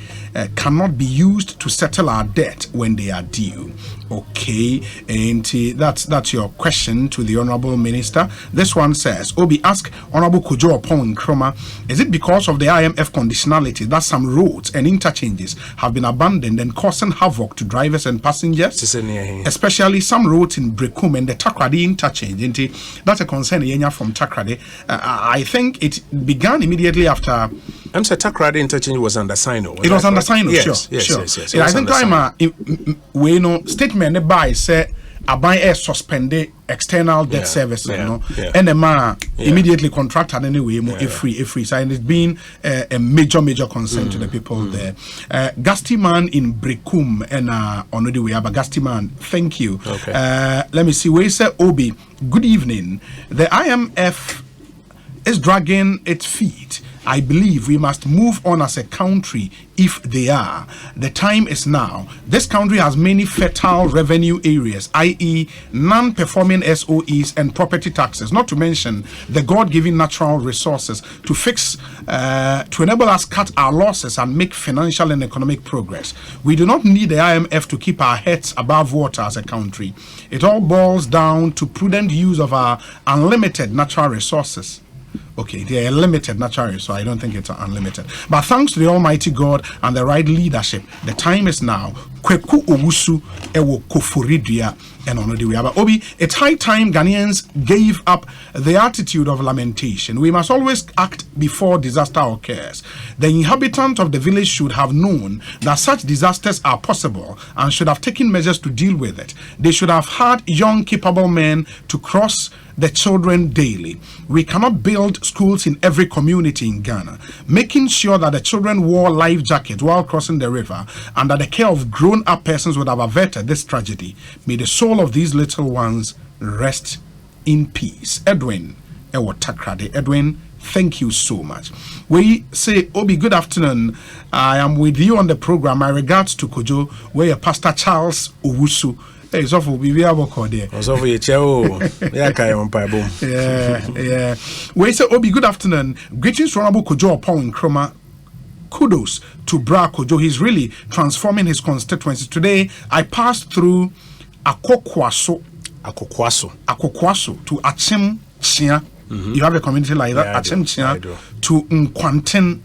cannot be used to settle our debt when they are due. Okay, and that's your question to the Honorable Minister. This one says, Obi, ask Honorable Kojo Oppong Nkrumah, is it because of the IMF conditionality that some roads and interchanges have been abandoned and causing havoc to drivers and passengers? Especially some roads in Brekum and the Takrady interchange. That's a concern from Takrady. I think it began immediately after. I'm saying Takrady interchange was under sign. It was under sign. Yes. I think we know statement by say Abai air suspended external debt services, NMA immediately contracted anyway, free. So it's been a major concern to the people there. Gasti man in Brekum and on the way, but Gasti man, thank you. Okay. Let me see. We say Obi, good evening. The IMF is dragging its feet. I believe we must move on as a country if they are. The time is now. This country has many fertile revenue areas, i.e. non-performing SOEs and property taxes, not to mention the God-given natural resources to enable us cut our losses and make financial and economic progress. We do not need the IMF to keep our heads above water as a country. It all boils down to prudent use of our unlimited natural resources. Okay, they are limited naturally, so I don't think it's unlimited. But thanks to the Almighty God and the right leadership, the time is now. Kweku owusu ewo koforidua and on the way. But Obi, it's high time Ghanaians gave up the attitude of lamentation. We must always act before disaster occurs. The inhabitants of the village should have known that such disasters are possible and should have taken measures to deal with it. They should have had young, capable men to cross the children daily. We cannot build schools in every community in Ghana. Making sure that the children wore life jackets while crossing the river and that the care of grown-up persons would have averted this tragedy. May the soul of these little ones rest in peace. Edwin Takrady. Edwin, thank you so much. We say, Obi, good afternoon. I am with you on the program. My regards to Kojo, where Pastor Charles Owusu. Hey, so for be able to there. So for your yeah. We say, Obi, good afternoon. Greetings to Honorable Kojo Oppong Nkrumah. Kudos to Bra Kojo. He's really transforming his constituency. Today, I passed through Akokwaso to Achim Chia. You have a community like that, Yeah, Achim Chia, I do. to Nkwanten.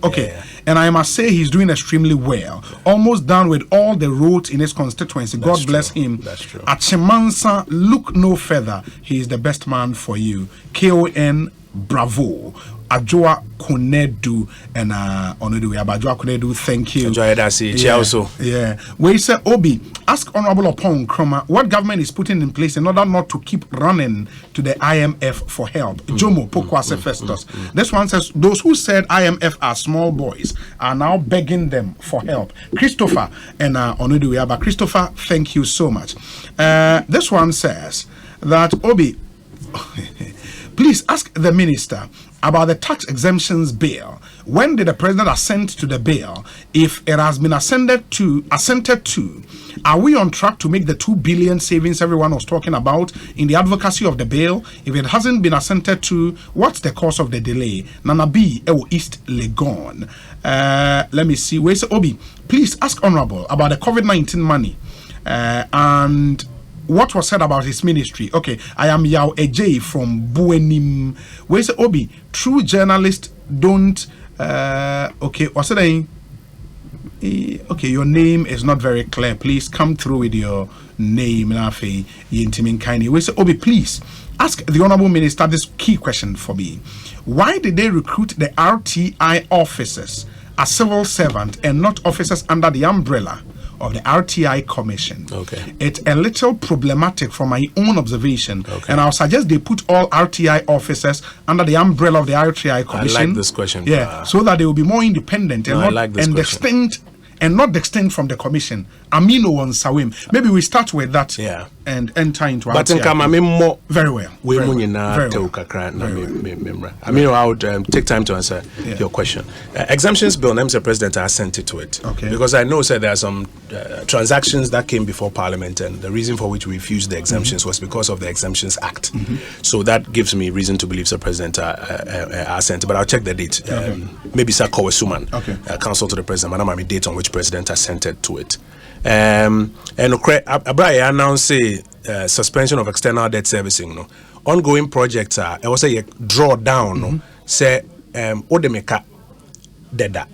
Okay. Yeah. And I must say he's doing extremely well. Almost done with all the roads in his constituency. God bless him. That's true. Achimansa, look no further. He is the best man for you. KON, bravo. Ajua Kunedu and Ajua Kunedu, thank you. Enjoy that. Also. Yeah. We say, Obi, ask Honorable Oppong Nkrumah what government is putting in place in order not to keep running to the IMF for help. Jomo Pokwase Festus. This one says, those who said IMF are small boys are now begging them for help. Christopher and Onuduya. Christopher, thank you so much. This one says that, Obi, please ask the minister about the tax exemptions bill. When did the president assent to the bill? If it has been assented to, are we on track to make the 2 billion savings everyone was talking about in the advocacy of the bill? If it hasn't been assented to, what's the cause of the delay? Nana B. East Legon. Let me see. Where's Obi? Please ask Honorable about the COVID-19 money and what was said about his ministry. Okay, I am Yao Ej from Buenim. Where's Obi? True journalists don't. Okay, what's it? Okay, your name is not very clear. Please come through with your name. Where's Obi? Please ask the Honorable Minister this key question for me. Why did they recruit the RTI officers as civil servants and not officers under the umbrella of the RTI Commission. Okay. It's a little problematic from my own observation, and I'll suggest they put all RTI officers under the umbrella of the RTI Commission. I like this question. Yeah, so that they will be more independent and distinct. And not distinct from the commission. Amino on Sawim. Maybe we start with that and enter into but more very well. I mean, I would take time to answer your question. Exemptions bill, Mr. President, I sent it to it. Because I know there are some transactions that came before Parliament, and the reason for which we refused the exemptions was because of the Exemptions Act. So that gives me reason to believe, Sir President, I sent it. But I'll check the date. Maybe Sir Kojo Suman, counsel to the President, Madam, date on which President has sent it to it. And Abraya announced suspension of external debt servicing. No, ongoing projects are. I was say draw down. No, say Odemeka deda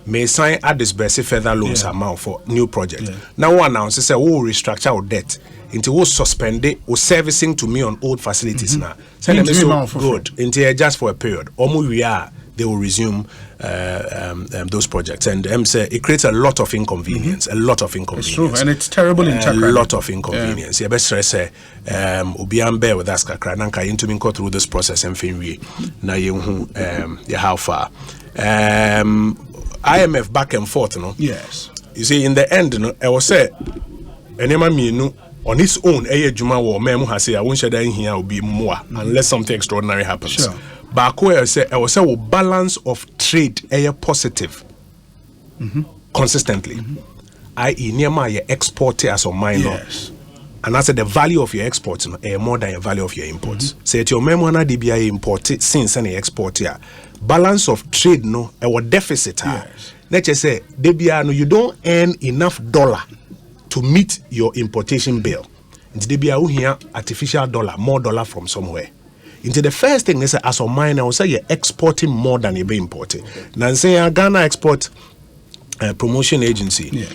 may sign at disburse further loans amount for new projects. Now one announces say we will restructure our debt into we suspend it or servicing to me on old facilities now. Say them so good into just for a period. We are. They will resume those projects, and say it creates a lot of inconvenience. A lot of inconvenience. It's true, and it's terrible in Chakra. A lot of inconvenience. Yeah, best say bear with us, Kakra. Nanka into me go through this process and finri. Na how far? IMF back and forth, no. Yes. You see, in the end, no, I was say, enema me no. On its own, Juma war, Memu has said, I won't share in here will be more unless something extraordinary happens. Sure. But I say, balance of trade positive consistently. I.e., near my export as a minor. Yes. And I said the value of your exports more than the value of your imports. Say your memo na DBI imported since any export here. Balance of trade no a deficit. Yes. Let's just say DBI no you don't earn enough dollar to meet your importation bill. Into DBI here artificial dollar, more dollar from somewhere. Into the first thing is as a miner, I will say you're exporting more than you're importing. Now say Ghana Export Promotion Agency,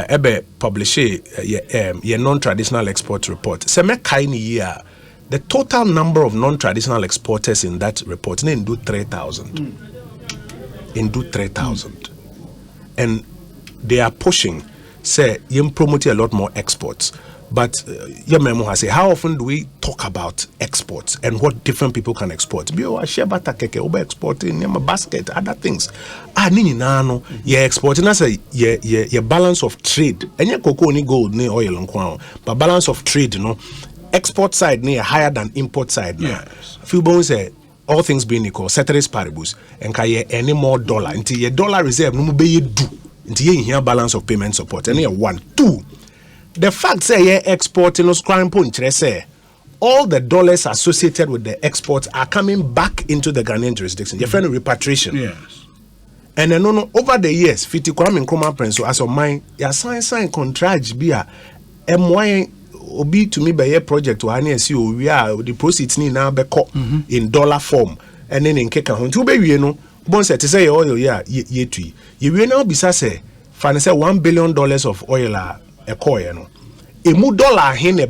ebe publish your non-traditional export report. Se me kaini year, the total number of non-traditional exporters in that report in do 3,000. In do 3,000, and they are pushing. Say you promote a lot more exports. But your memo has said, how often do we talk about exports and what different people can export? Bio share bata keke over exporting a basket, other things. Nini nano, you're exporting as a your balance of trade. And your cocoa ni gold ni oil and crown. But balance of trade, you know, export side ni higher than import side. Yes. Few bones say all things being equal, ceteris paribus, and can you any more dollar until your dollar reserve no be you do until you hear balance of payment support. And you 1, 2. The fact say you're exporting those crime punch, say all the dollars associated with the exports are coming back into the Ghanaian jurisdiction. You're friend of repatriation. Yes. And then over the years, Kojo Oppong Nkrumah Prince, as of mine, you sign contracts be a MY obi to me by a project to HNSU, we are the proceeds ni now be in dollar form. And then in Keka Hun, 2 baby, you know, bon set to say oil, ye tree. You will now be say, finance $1 billion of oil. A dollar in a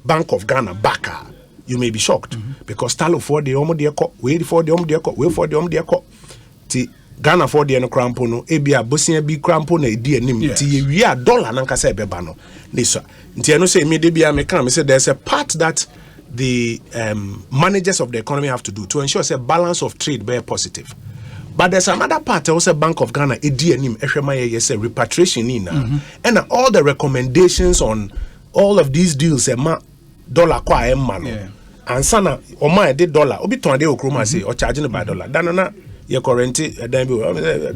Bank of Ghana back, you may be shocked because Talo for the wait for the Ghana for the crampono, Abia Bosnia be crampon a dear name, we are dollar Nankasa Bebano. Nisa, Tiano say, Medibia may come. He said there's a part that the managers of the economy have to do to ensure a balance of trade very positive. But there's another part also Bank of Ghana, a repatriation and all the recommendations on all of these deals, dollar qua mano. And sana or my dollar, obi to ade okroma say or charging by dollar. Danana your current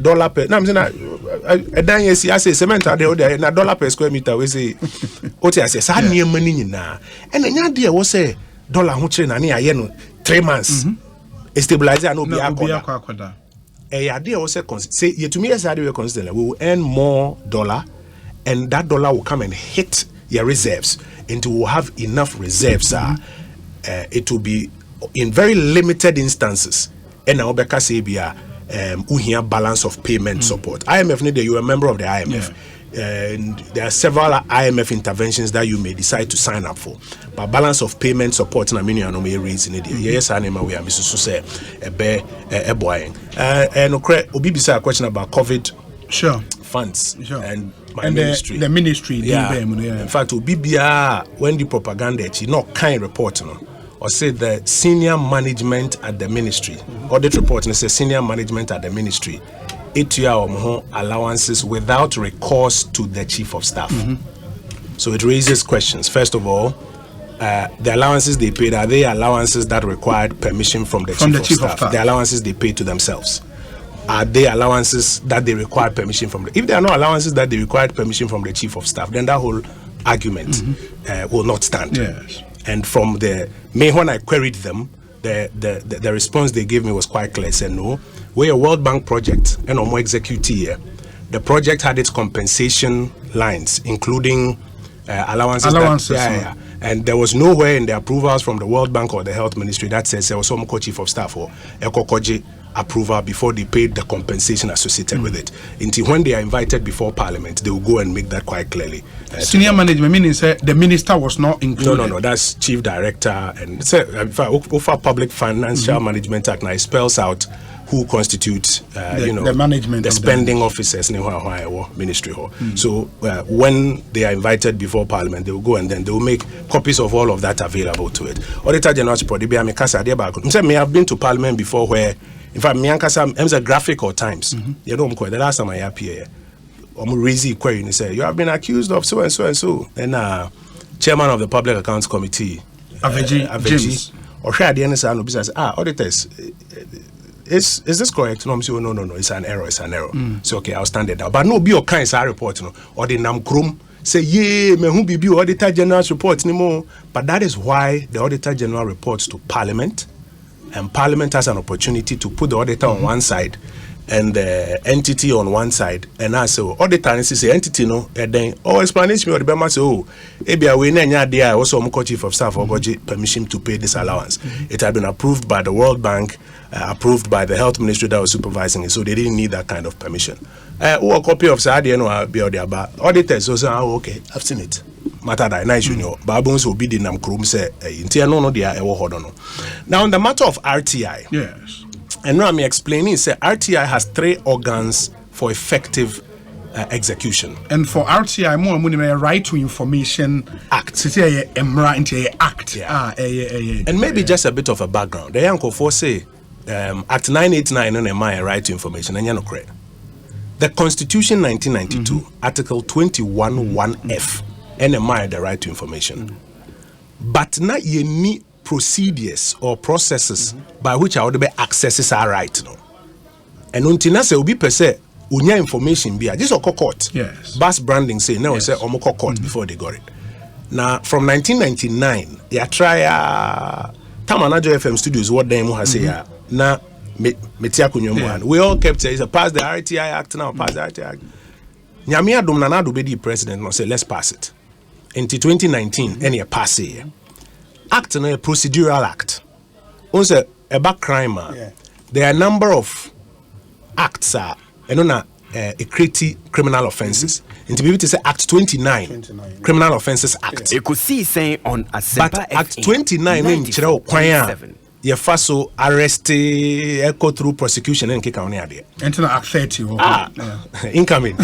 dollar per. Now I'm saying a dan yes, I say cement ade na dollar per square meter. We say what I say, sa near money na. And then idea was say dollar hutre na ni aye 3 months. Stabilizer no be akoda. A idea also say you to me as I do consider we will earn more dollar, and that dollar will come and hit your reserves, and we will have enough reserves. It will be in very limited instances. And now Becca say be balance of payment support. IMF need you a member of the IMF. And there are several IMF interventions that you may decide to sign up for. But balance of payment support na many no may raise in it. Yes, anima we are Mr. Suse a bear a boying. And obi bisa a question about COVID funds and my and ministry. The ministry, yeah. In fact, BBR when the propaganda, not kind report, or say the senior management at the ministry, audit report, and say senior management at the ministry, 8 year allowances without recourse to the chief of staff. So it raises questions. First of all, the allowances they paid, are they allowances that required permission from the chief of staff? The allowances they paid to themselves. Are they allowances that they required permission from if there are no allowances that they required permission from the chief of staff, then that whole argument will not stand. Yes. And from when I queried them, the response they gave me was quite clear. Said no, we're a World Bank project and more execute here. The project had its compensation lines, including allowances. And there was nowhere in the approvals from the World Bank or the Health Ministry that says there was some chief of staff or Ekokoji approval before they paid the compensation associated with it. Until when they are invited before Parliament, they will go and make that quite clearly. Senior management meaning the minister was not included. No. That's chief director and over Public Financial Management Act now it spells out who constitutes the management, the spending officers in the ministry. So when they are invited before Parliament, they will go and then they will make copies of all of that available to it. Auditor General may have been to Parliament before where, in fact, I'm a graphic or times. You know, the last time I appear, I'm raising query and say you have been accused of so and so and so. And chairman of the Public Accounts Committee, James, or share the NSA says, auditors. Is this correct? No, I'm saying no. It's an error. So okay, I'll stand it down. But no, be your kind of report, or the Nkrumah say, yeah, me who be Auditor General's report anymore. But that is why the Auditor General reports to Parliament, and Parliament has an opportunity to put the auditor on one side and the entity on one side, and I say auditor and say entity no, and then explanation or the Bema say ebia we na there also chief of staff or permission to pay this allowance. It had been approved by the World Bank, approved by the Health Ministry that was supervising it, so they didn't need that kind of permission. A copy of Sadia no be there, but auditors so say okay, I've seen it. Matter that nice Babons will be the Nkrumah say no they are now on the matter of RTI. Yes. And now I'm explaining, say RTI has 3 organs for effective execution. And for RTI, more Right to Information Act. Act. Yeah. And maybe just a bit of a background. The Yanko for say Act 989 on my Right to Information, and you're correct. The Constitution 1992, Article 21(1)(f, and the Right to Information. But not ye procedures or processes by which I would be accesses are right no. And until now say will be per se unya information be this or court. Yes. Bus branding say now say omoko court before they got it. Now from 1999 ya try Tamanajo FM studios what them has say na metia kunyomu we all kept saying pass the RTI Act now pass the RTI Act. Nyame adom na do be the president no say let's pass it. Into 2019 any pass it. Act no a procedural act. Also a back crime. There are a number of acts a criminal offences. And to be able to say Act 29. Criminal Offences Act. Ekosiisen on but Act 29 in Chira ye faso arrest echo through prosecution and kick on there. Enter Act 30. Incoming.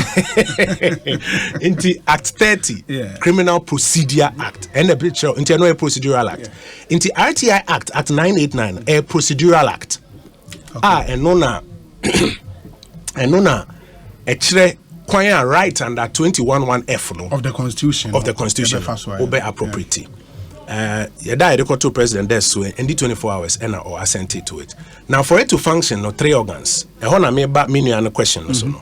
Into Act 30, Criminal Procedure Act. And a picture into no procedural act. Into RTI Act, Act 989, a procedural act. And nona a chre kwanya right under 21(1)(f no of the Constitution. Obey appropriate. You die the president there so in the 24 hours and or assent to it. Now for it to function, no 3 organs. A question also no.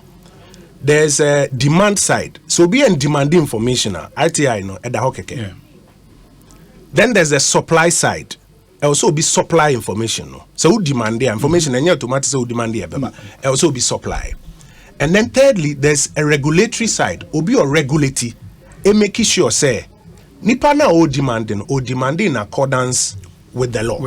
There's a demand side. So be and demand information RTI no at the hokeke. Then there's a supply side. Also be supply information no. So who demand the information and you automatically so demand the also be supply. And then thirdly, there's a regulatory side. Obi or regulatory and making sure say nipa na o demanding in accordance with the law.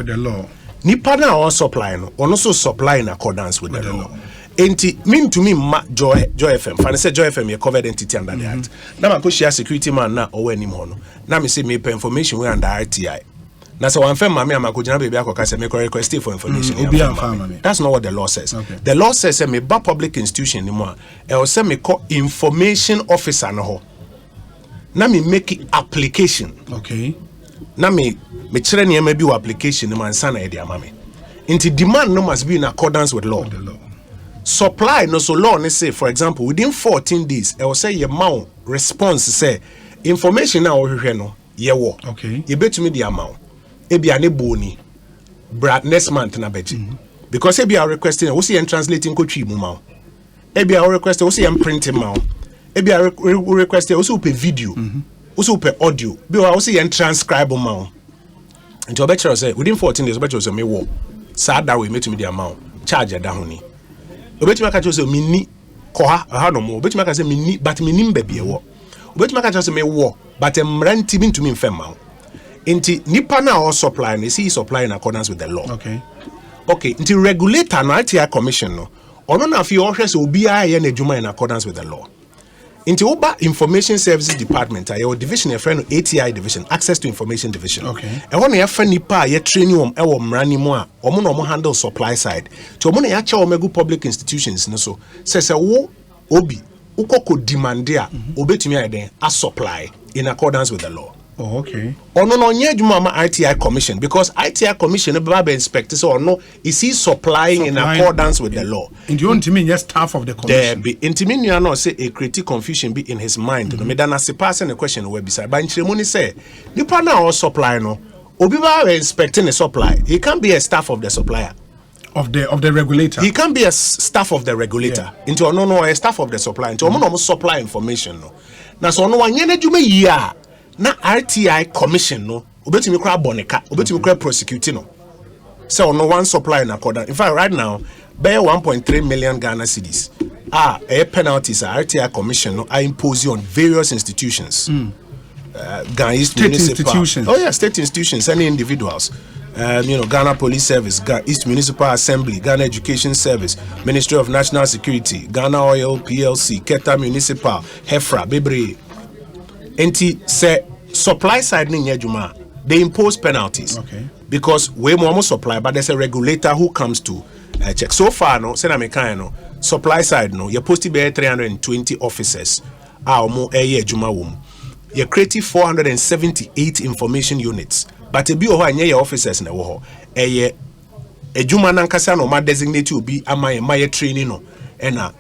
Nipa na o supply no also supply in accordance with the law. Enti mean to me Joy FM. Fan say Joy FM ye covered entity under the act. Na ma ko share security man na o anim ho no. Na me say me information we under RTI. Now, so I'm mami amakujina baby akokase me request for information. That's not what the law says. Okay. The law says me ba public institution ni mo e o say me call information officer no ho. Na me make application. Okay. Na me chere niam bi application ni man sana e dia mame. Into demand no must be in accordance with law. The law. Supply no so law ne say for example within 14 days e will say your mount response say information na o hwehwe no ye wo. Okay. Ye betumi di amount. Ebi ane boni brad next month na beji. Because ebi are requesting we see and translating ko twi mu ma. Ebi are requesting we see and printing ma. Ebi are requesting we see pe video. We see pe audio. Bi we see and transcribe ma. Nti obetro say within 14 days obetro say me wo. Sa da we metumi di amount. Charge da ho ni. Obetumi aka say me ni ko ha no mo. Obetumi aka say me ni but me nim ba bi e wo. Obetumi aka say me wo but emranti bi ntumi mfem ma. Inti nipa na or supply and see supply in accordance with the law. Okay. Okay. Inti regulator no ITI commission no. Ono na fi ohwe se obi aye na adwuma in accordance with the law. Inti oba information services department aye division e friend ATI division, access to information division. Okay. E wono ya fa nipa ye training e wo mrani mu a omo no handle supply side. To omo na ya cha omegu public institutions no so. Se wo obi ukoko demand a obetumi aye den a supply in accordance with the law. Oh, okay. Ono no nye adwuma ma ITI commission because ITI commission be inspect so no is he supplying in accordance with the law. And you want me yes staff of the commission. There be intimi nua no say a creative confusion be in his mind. No me da na se pass the question we beside. But nchiremu say nipa na o supply no obi ba inspecting the supply. He can't be a staff of the supplier. Of the regulator. He can be a staff of the regulator. Into no a staff of the supplier. Into no supply information no. Na so no wanye na dwuma yi a na RTI commission no obetumi kra boneka obetumi kra prosecute no so no one supply in accordance. In fact right now be 1.3 million Ghana cedis penalties RTI commission no are imposed on various institutions. Ghana state institutions. Oh yeah, state institutions, any individuals. Ghana Police Service, East Municipal Assembly, Ghana Education Service, Ministry of National Security, Ghana Oil PLC, Keta Municipal, Hefra, Bebre. Enti say supply side ni nyejuma, they impose penalties. Okay. Because we more supply, but there's a regulator who comes to check. So far, no, say na mekan no, supply side no, you posted be 320 officers. Mo juma wum. You created 478 information units. But a bi o anye your officers na wo ho. Juma nankasa no ma designate obi ama ye training no. Ena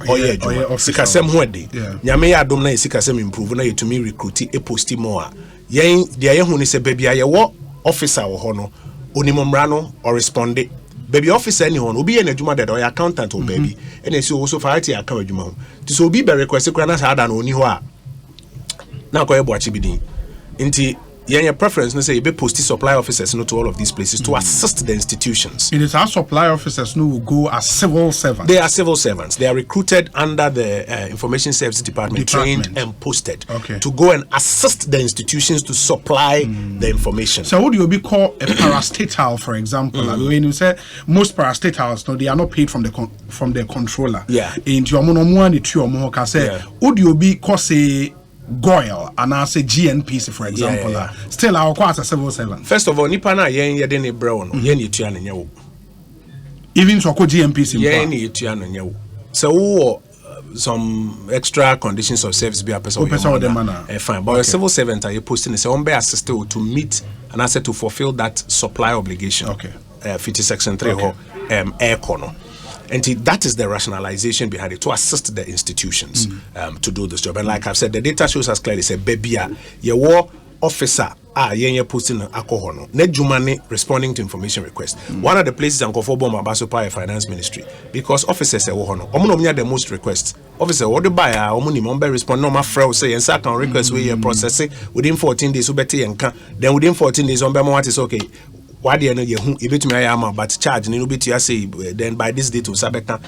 oye adwuma sikasem ho ade nyame ya adom na sikasem improve na yetumi recruit e posti mo a yen de ye hu ni se bebia ye wo officer wo ho no onimomra no or responde baby officer ni ho no obi ye na adwuma de o accountant o baby ena si o so farati account adwuma ho ti so obi be request kra na sa ada na oni ho a na ko ye bo achi bidin nti your preference no say you be posti supply officers no to all of these places to assist the institutions. It is our supply officers no will go as civil servants. They are civil servants. They are recruited under the Information Services Department, trained and posted to go and assist the institutions to supply the information. So what do you be called a parastatal, for example? When you say most parastatals, no, they are not paid from the controller. Yeah. In your monomoani to your mohoka say, would you be called say Goyle and I say GNPC, for example, still our quite a civil servant. First of all, Nipana yen yedeni brown yen yituan nyawo. Even so, GNPC yen yituan nyawo. So some extra conditions of service be a person fine, but a civil servant are you posting is on be assisted to meet and asset to fulfill that supply obligation. 50 section 3 air corner. And that is the rationalization behind it, to assist the institutions to do this job. And like I've said, the data shows us clearly, say, baby, your war officer, you're posting alcohol, no, Nejumani responding to information requests. One of the places I'm for Basopa Finance Ministry, because officers say, Omonomia the most requests. Officer, what the buyer, Omuni Mombe respond, no, my friend say, and second request we process it within 14 days, then within 14 days, on Bemo, is okay. Why do you know you bit me but charge and you bit you say then by this date to Sabeka.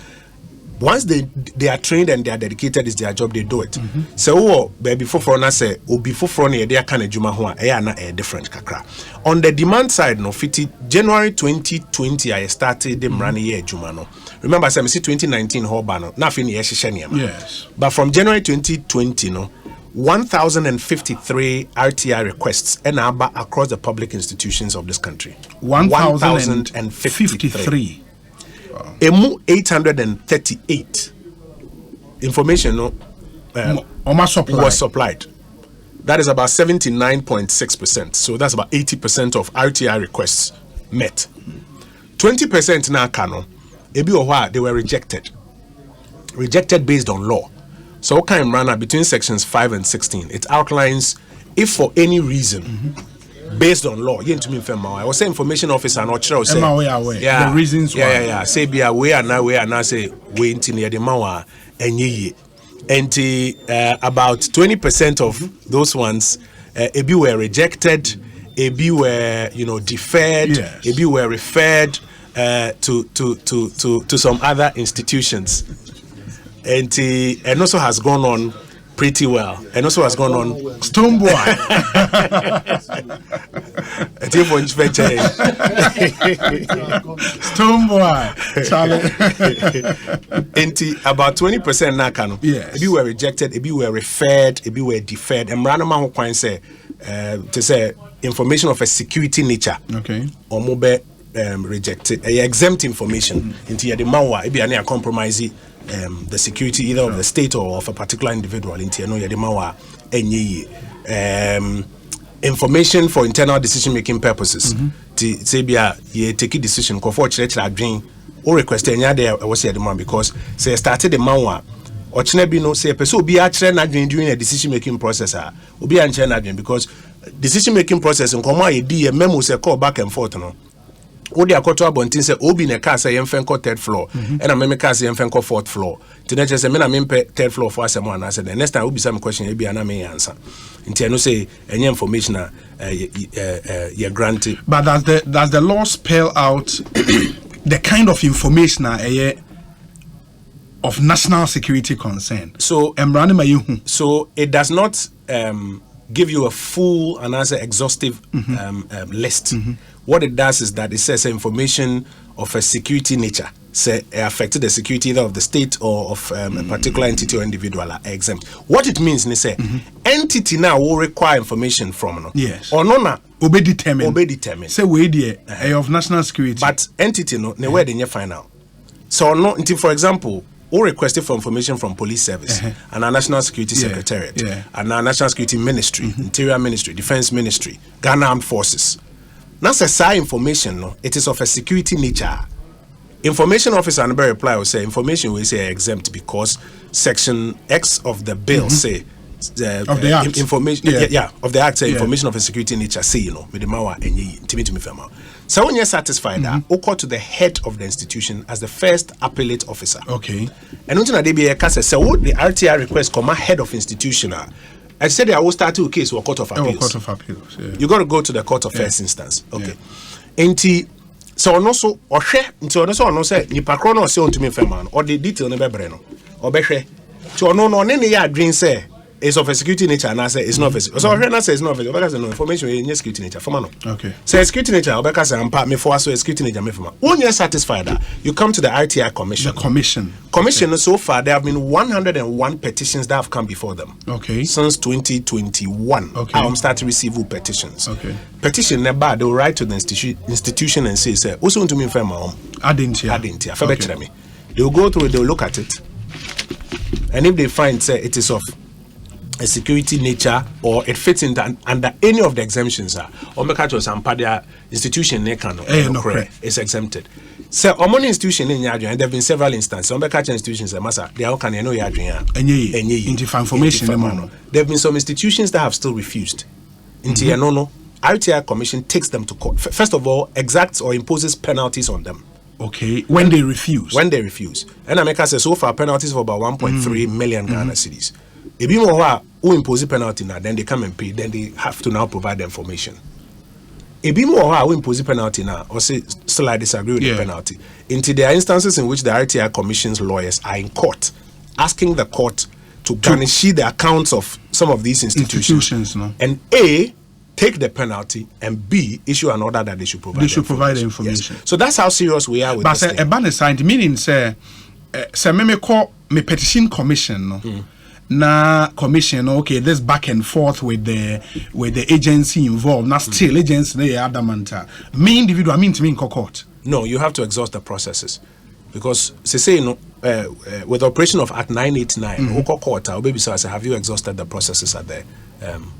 Once they are trained and they are dedicated, is their job, they do it. So baby for say before front they kind of juma a different kakra. On the demand side, no 50 January 2020 I started them running year juma no. Remember I said 2019 Hobano, nothing yes. But from January 2020 no. 1,053 RTI requests across the public institutions of this country. 1,053. Emu 838 information was supplied. That is about 79.6%. So that's about 80% of RTI requests met. 20% now canon. They were rejected based on law. So what kind of runner between sections 5 and 16? It outlines if for any reason based on law, I was say information officer and say the reasons why. Say be aware now say we near the mawa and about 20% of those ones ebi were rejected, ebi were deferred, ebi were referred to some other institutions. And also has gone on pretty well. And also has gone on Stoneboy. Stoneboy. And about 20% now can. Yes. If you were rejected, if you were referred, if you were deferred, and random who can say to say information of a security nature. Okay. Or mobile rejected, exempt information into the mawa, if you are compromising. The security either of the state or of a particular individual information for internal decision making purposes. Say be you take a decision for church dream or request any there was the man because say started the mawa or chinebino say person be actually not during a decision making process will be dream because decision making process in common a memo say call back and forth Odi akoto abontin say obi ne car say yemfenko third floor and me car say yemfenko fourth floor tena che say me na me third floor for asem na say the next time obi some question e bia na me answer nti no say any information you granted. But does the law spell out the kind of information of national security concern? So it does not give you a full and answer exhaustive list. What it does is that it says information of a security nature, say affected the security either of the state or of a particular entity or individual are exempt. What it means is say entity now will require information from yes or no obey determine say we there of national security, but entity no where they final. So no until for example or requested for information from police service and our national security secretariat and our national security ministry, interior ministry, defense ministry, Ghana Armed Forces. Now say information no, it is of a security nature. Information officer and reply will say information will say exempt because section X of the bill say of the act. Information of the act say information of a security nature say with the mawa and me fema. So when you're satisfied that go to the head of the institution as the first appellate officer. Okay. And until na be a case say what the RTI request come head of institution. I said I will start to a case or court of appeals. Court of appeals. Yeah. You got to go to the court of first instance. Okay. Enti so also or share until no say ni pakro say on to me man or the detail ne bebre no or be hwe. So no any ya dream say is of a security nature and I say it's not of a so hwe say it's not of a because no information in security nature for man. Okay. Say security nature or because am part me for so security nature me for man. When you're satisfied that you come to the RTI commission. The commission. Okay. So far there have been 101 petitions that have come before them. Okay. Since 2021. Okay. I'm starting to receive petitions. Okay. Petition never they will write to the institution and say also to me for my home. Adentia. Okay. They will go through it, they will look at it. And if they find say it is of a security nature or it fits in under any of the exemptions or make out some part institution is exempted. So among institution in Yadrian, there have been several instances. Some institutions they all can know Yadrian information. There have been some institutions that have still refused. RTI Commission takes them to court. First of all, exacts or imposes penalties on them. Okay, when they refuse. And America says so far penalties for about 1.3 million Ghana cedis. If you know who impose a penalty now, then they come and pay, then they have to now provide the information. If you know who impose a penalty now, or say still I disagree with the penalty. Into there are instances in which the RTI Commission's lawyers are in court, asking the court to garnish the accounts of some of these institutions and A, take the penalty, and B, issue an order that they should provide. The information. Yes. So that's how serious we are with this thing. But a ban aside, meaning say me call me petition commission na commission, okay, this back and forth with the agency involved. Now still agency they adamant. Me individual, I mean to me in court. No, you have to exhaust the processes. Because say with the operation of Act 989, court, have you exhausted the processes at the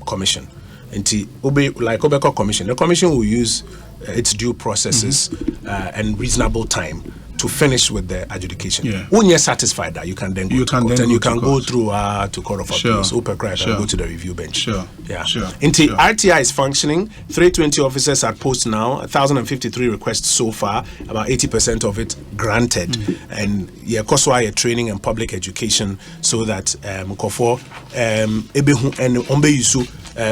commission? And commission, the commission will use its due processes and reasonable time to finish with the adjudication. When you're satisfied that you can then go to court, and you can go through to Court of Appeals, and go to the review bench. RTI is functioning. 320 officers at post now. 1,053 requests so far. About 80% of it granted. And Koswa training and public education so that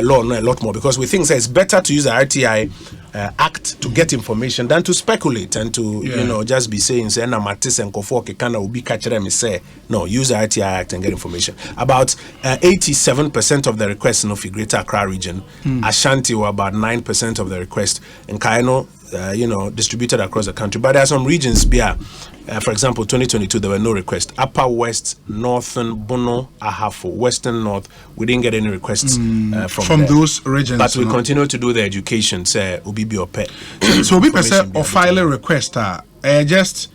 law know a lot more, because we think that it's better to use the RTI Act to get information than to speculate and to just be saying say na matis and kofo kekana ubi kachere me say no, use the RTI Act and get information. About 87% of the requests in the Greater Accra region. Ashanti were about 9% of the requests, and Kaino distributed across the country. But there are some regions, for example, 2022, there were no requests. Upper West, Northern, Bono, Ahafo, Western North, we didn't get any requests from those regions. But we continue to do the education, say, Obibi Ope. So we perceive or file a request, just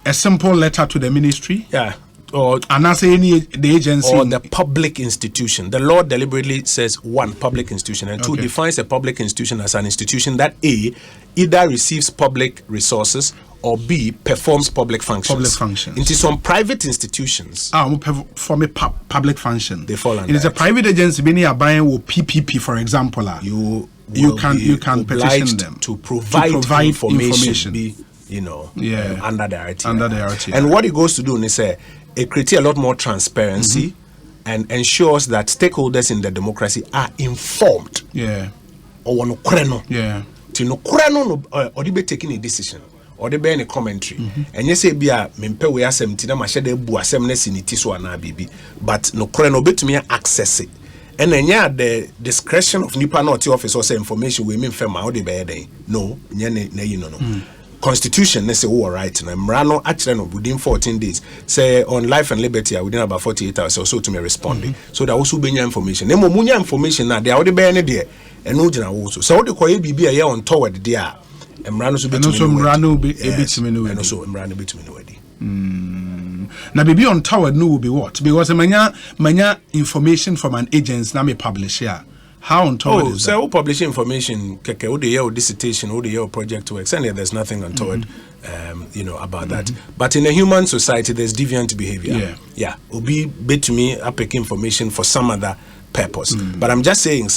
a simple letter to the ministry? Yeah. Or the agency or the public institution. The law deliberately says one, public institution, and two, defines a public institution as an institution that A, either receives public resources or B, performs public functions. Into some private institutions perform a public function. They fall under it is a private agency being buying with PPP, for example. You can petition them to provide information. Under the RTI. And what it goes to do is it creates a lot more transparency and ensures that stakeholders in the democracy are informed. Or they be taking a decision or they be in a commentary. And you say mempe we asem tina ma shede bu asem na siniti so ana bibi, but no kore no betumi access it. And then the discretion of nipa na office or say information we mean fema how they be dey. No, no. Constitution, they say, all right, and Mrano actually within 14 days, say on life and liberty, within about 48 hours or so to me responding. So that also be information. Nemo munya information now, they are already being there, and no general also. So the Koye be a year on toward there, and Mrano so be to me, and also Mrano be to me already. Now, baby on tower no will be what? Because manya information from an agency now me publish here. How untoward is that? So publish information, dissertation, project work, and there's nothing untoward, about that. But in a human society, there's deviant behavior. Obi bet to me, I pick information for some other purpose. But I'm just saying,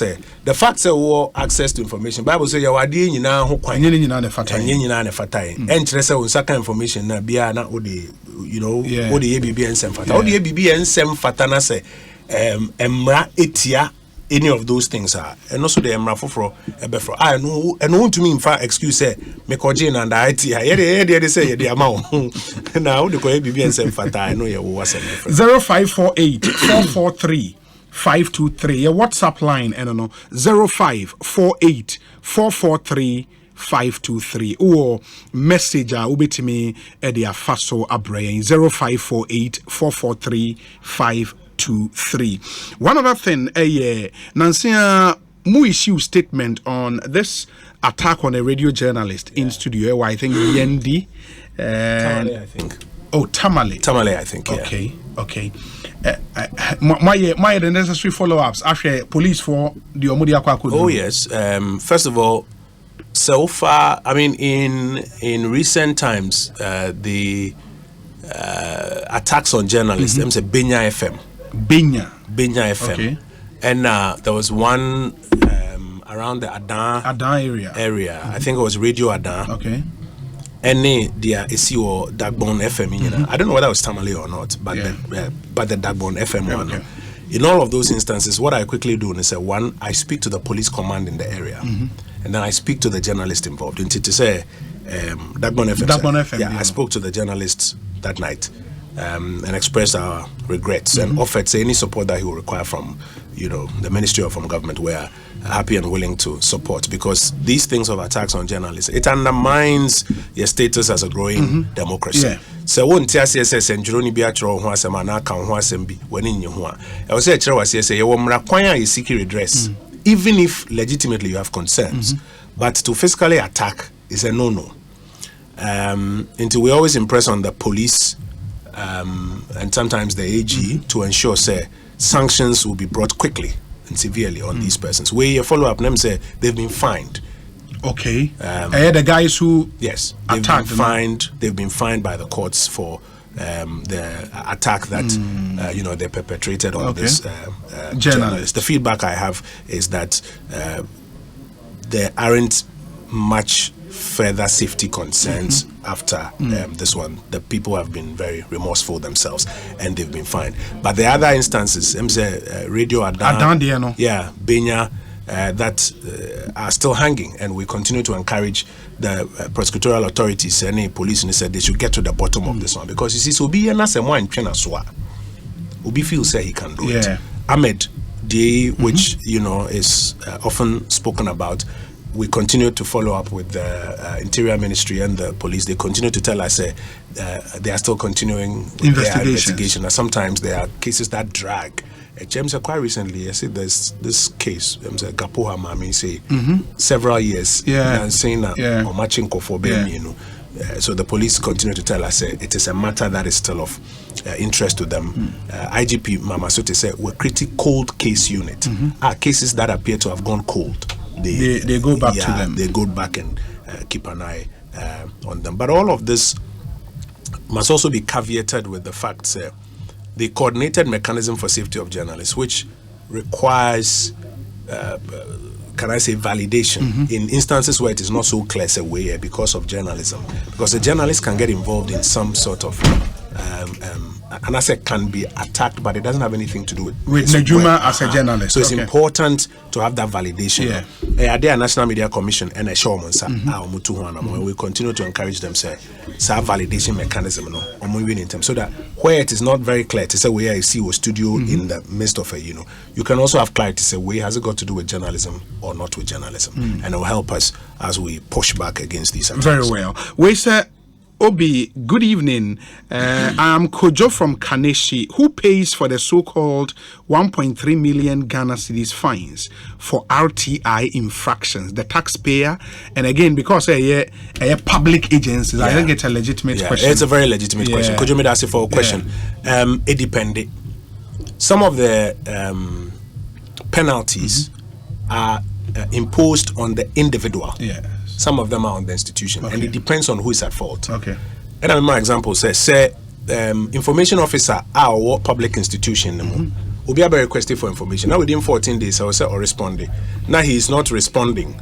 the fact that we access to information, Bible says you are doing now who quite and interest in second information na bia na odi odi ABB and sem fata. Odi ABB and sem fatana say emra etia any of those things are, and also the emra for ebefro. I know, and want to me in fact excuse say me kojin and IT. They say the amount now the ABB and sem fata. I know you was 0548 443 523. A WhatsApp line, I don't know, 0548 443 523 or messenger ubitimi edia faso abrain 0548 443 523. One other thing, Nancy mu issue statement on this attack on a radio journalist in studio. I think Yendi, Tamale, I think. Oh, Tamale, I think. Yeah. Okay. My the necessary follow-ups. Actually, police for the Omodia Kwaku. Oh yes. First of all, so far, I mean, in recent times, the attacks on journalists. Them say Benya FM. Benya FM. Okay. And there was one around the Adan area. I think it was Radio Adan. Okay. And there is your Dagbon FM. I don't know whether it was Tamale or not, but the Dagbon FM one. Okay. In all of those instances, what I quickly do is one, I speak to the police command in the area, and then I speak to the journalist involved. And to say, Dagbon FM. Yeah, I spoke to the journalists that night and expressed our regrets and offered any support that he will require from the ministry or from government. We're happy and willing to support, because these things of attacks on journalists, it undermines your status as a growing democracy. So won't tell CSS and Jeroni Biatro who has a man account who has a be when in your one. I was saying, you will is seeking redress, even if legitimately you have concerns. But to physically attack is a no-no. Until we always impress on the police and sometimes the AG to ensure sanctions will be brought quickly and severely on these persons. Where you follow up, them say they've been fined. Okay. The guys who attacked they've been fined by the courts for the attack that they perpetrated on this journalist. The feedback I have is that there aren't much further safety concerns after this one. The people have been very remorseful themselves and they've been fined. But the other instances, Radio Adan, Benya, that are still hanging, and we continue to encourage the prosecutorial authorities and police, and they said they should get to the bottom of this one, because you see, so be Obi feels say he can do it. Ahmed Day, which is often spoken about, we continue to follow up with the Interior Ministry and the police. They continue to tell us they are still continuing with their investigation. And sometimes there are cases that drag. James, quite recently, I said there's this case, Gapoha Mami, say several years, and saying that or matching for so the police continue to tell us it is a matter that is still of interest to them. IGP Mama Sote said we're pretty cold case unit. Cases that appear to have gone cold. They go back to them. They go back and keep an eye on them. But all of this must also be caveated with the fact the coordinated mechanism for safety of journalists, which requires, validation in instances where it is not so clear way because of journalism. Because the journalist can get involved in some sort of an asset can be attacked, but it doesn't have anything to do with Nejuma as a journalist. So it's important to have that validation. There National Media Commission and a showman, we continue to encourage them say validation mechanism in terms so that where it is not very clear to say where I see a studio in the midst of you can also have clarity to say where has it got to do with journalism or not with journalism, and it will help us as we push back against these attacks. Very well. We say Obi, good evening. I'm Kojo from Kaneshi, who pays for the so-called 1.3 million Ghana cedis fines for RTI infractions, the taxpayer. And again, because a public agencies, I think it's a legitimate question. It's a very legitimate question. Kojo made ask for a question. It depended. Some of the penalties are imposed on the individual. Some of them are on the institution, and it depends on who is at fault. And I remember example says, information officer our public institution will be requested for information. Now within 14 days, I will say or responding. Now he is not responding.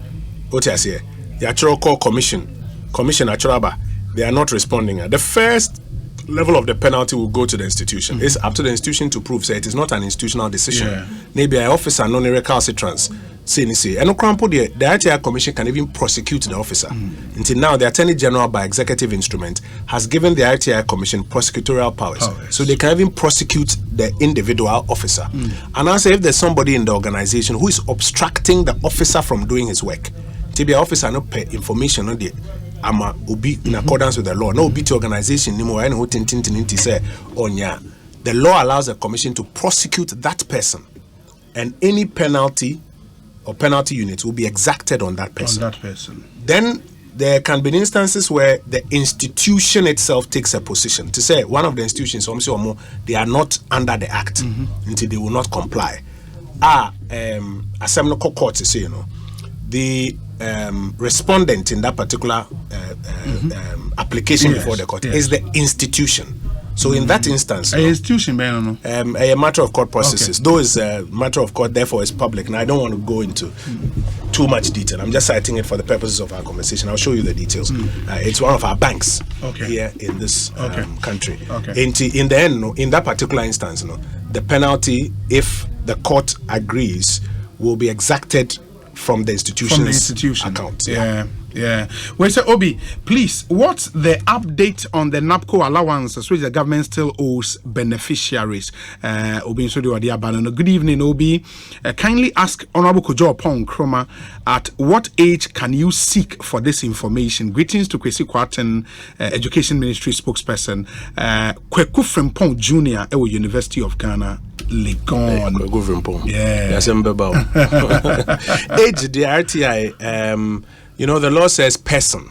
What I say, the actual call commissioner Choraba, they are not responding. The first level of the penalty will go to the institution. It's up to the institution to prove it is not an institutional decision. Maybe an officer non-recalcitrance. And the RTI Commission can even prosecute the officer. Until now, the Attorney General, by executive instrument, has given the RTI Commission prosecutorial powers. So they can even prosecute the individual officer. And also, if there's somebody in the organization who is obstructing the officer from doing his work, the officer not pay information on the in accordance with the law. No be to organization anymore. The law allows the commission to prosecute that person, and any penalty or penalty units will be exacted on that person. Then there can be instances where the institution itself takes a position to say one of the institutions, they are not under the act until they will not comply. Assembly court to say, the respondent in that particular application before the court is the institution. So in that instance, a institution, a matter of court processes. Though it's a matter of court, therefore it's public. Now I don't want to go into too much detail. I'm just citing it for the purposes of our conversation. I'll show you the details. It's one of our banks here in this country. In the end, in that particular instance, the penalty, if the court agrees, will be exacted from the institution's account. Yeah. We say, Obi, please, what's the update on the NAPCO allowances which the government still owes beneficiaries? Obi, so do good evening, Obi. Kindly ask Honorable Kojo Oppong Nkrumah, at what age can you seek for this information? Greetings to Kwesi Kwarten, Education Ministry spokesperson. Kweku Frimpong Jr. at University of Ghana. Legon. Yeah. Age, the RTI, you know, the law says person.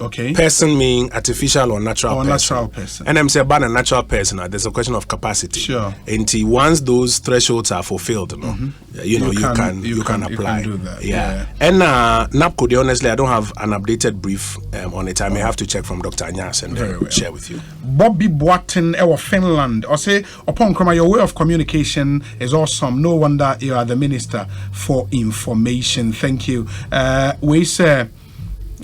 Okay. Person meaning artificial or natural person. Natural person. And I'm saying about a natural person, there's a question of capacity. Sure. And once those thresholds are fulfilled, you can apply. You can do that. Yeah. And NAPCO, honestly, I don't have an updated brief on it. I may have to check from Dr. Anyas and share with you. Bobby Boatin, Finland. I say, Oppong Nkrumah, your way of communication is awesome. No wonder you are the Minister for Information. Thank you. We say.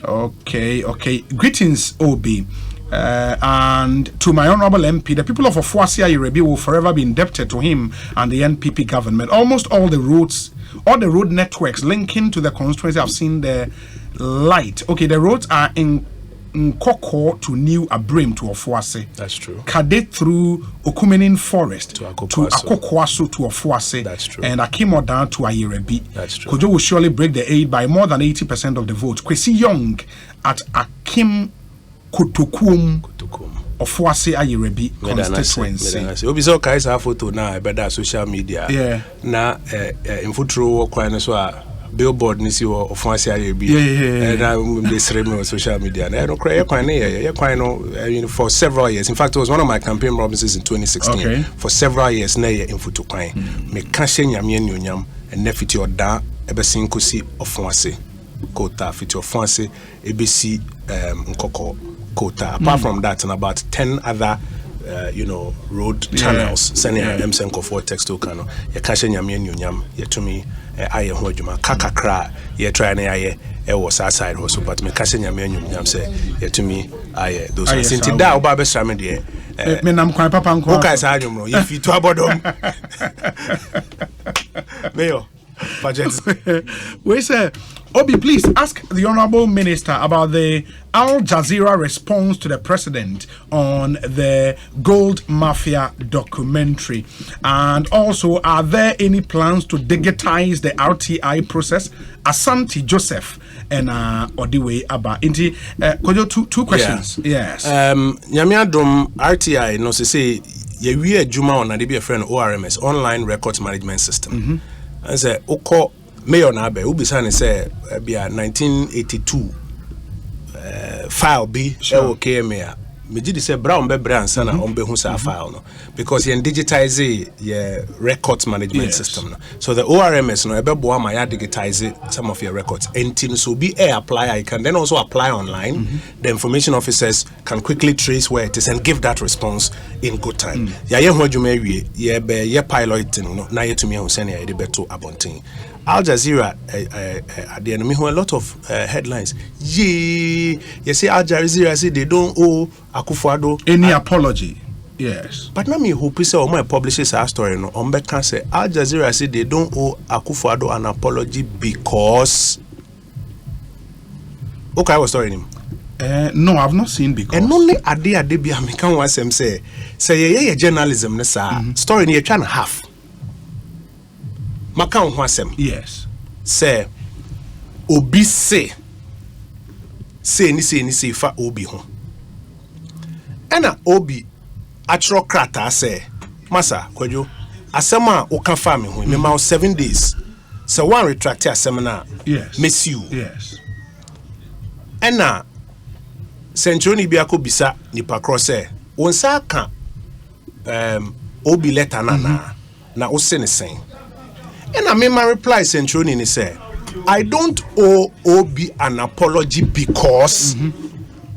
Okay. Greetings, Obi. And to my honorable MP, the people of Ofuasi Ayerebi will forever be indebted to him and the NPP government. Almost all the road networks linking to the constituency have seen the light. Okay, the roads are in Nkoko to New Abrim to Ofuasi. That's true. Kade through Okumenin Forest to Akokwaso to Ofuasi. That's true. And Akimo down to Ayerebi. That's true. Kojo will surely break the aid by more than 80% of the vote. Kwesi Young at Akim Kutukum. Ofuasi Ayerebi constituency. Obi so kai sa photo na better social media. Yeah. Na in photo kwan so billboard ni si Ofuasi Ayerebi. Yeah. And they stream on social media. Na no cry kwan for several years. In fact, it was one of my campaign promises in 2016. Okay. For several years na in photo kwan. Me ka hye nyame anyonyam and nefiti oda ebesin kosi Ofuasi. Kota fiti Ofuasi ebesi Nkoko Kota. Apart from that, and about 10 other road channels sending them senko for text to kano ya kashe nyame nyonyam ya tumi aye ho adwuma kakakra ya try na aye was outside also, but me kashe nyame nyonyam say ya tumi aye those sinti da oba be sra me de me nam kwan papa nko o kai sa adwum no ye fi to abodom mayo budget we say Obi, please ask the Honorable Minister about the Al Jazeera response to the President on the Gold Mafia documentary. And also, are there any plans to digitize the RTI process? Asante Joseph and Odiwe Abba. Inti, Kojo, two questions. Yeah. Yes. Nyamiadom RTI, no, say, ye Juma on a DB friend ORMS, Online Records Management System. And say, Oko. Mayor Nabe, who besane say be a 1982 file be okay mayor. Me did say brown be brand sana on be hu sa file no because you digitize your records management system no. So the ORMS no ebe boa ma ya digitize some of your records. Entin so be apply, you can then also apply online. The information officers can quickly trace where it is and give that response in good time. Ya ye ho adwuma wie ye be ye pilot no na ye to me hu sene ya de beto abontin. Al Jazeera, the enemy who a lot of headlines. You say Al Jazeera say they don't owe Akufo-Addo any apology. Yes. But now me hope say my publishes our story no. Can say Al Jazeera say they don't owe Akufo-Addo an apology because. Okay, I was story him. No, I've not seen because. And only ade be American was him say yeah journalism nessa story near trying half. Makan Hwasem. Yes. Say Obi say ni fa Obi ho. Ena Obi atrokrata say Masa Kojo asema o kan fa me ho me ma 7 days. So one retract asema na miss you. Yes. Ena Centroni bi akobisa nipa cross say wonsa ka Obi letter na o se ne sen. And I made my reply Centroni and say, I don't owe Obi an apology because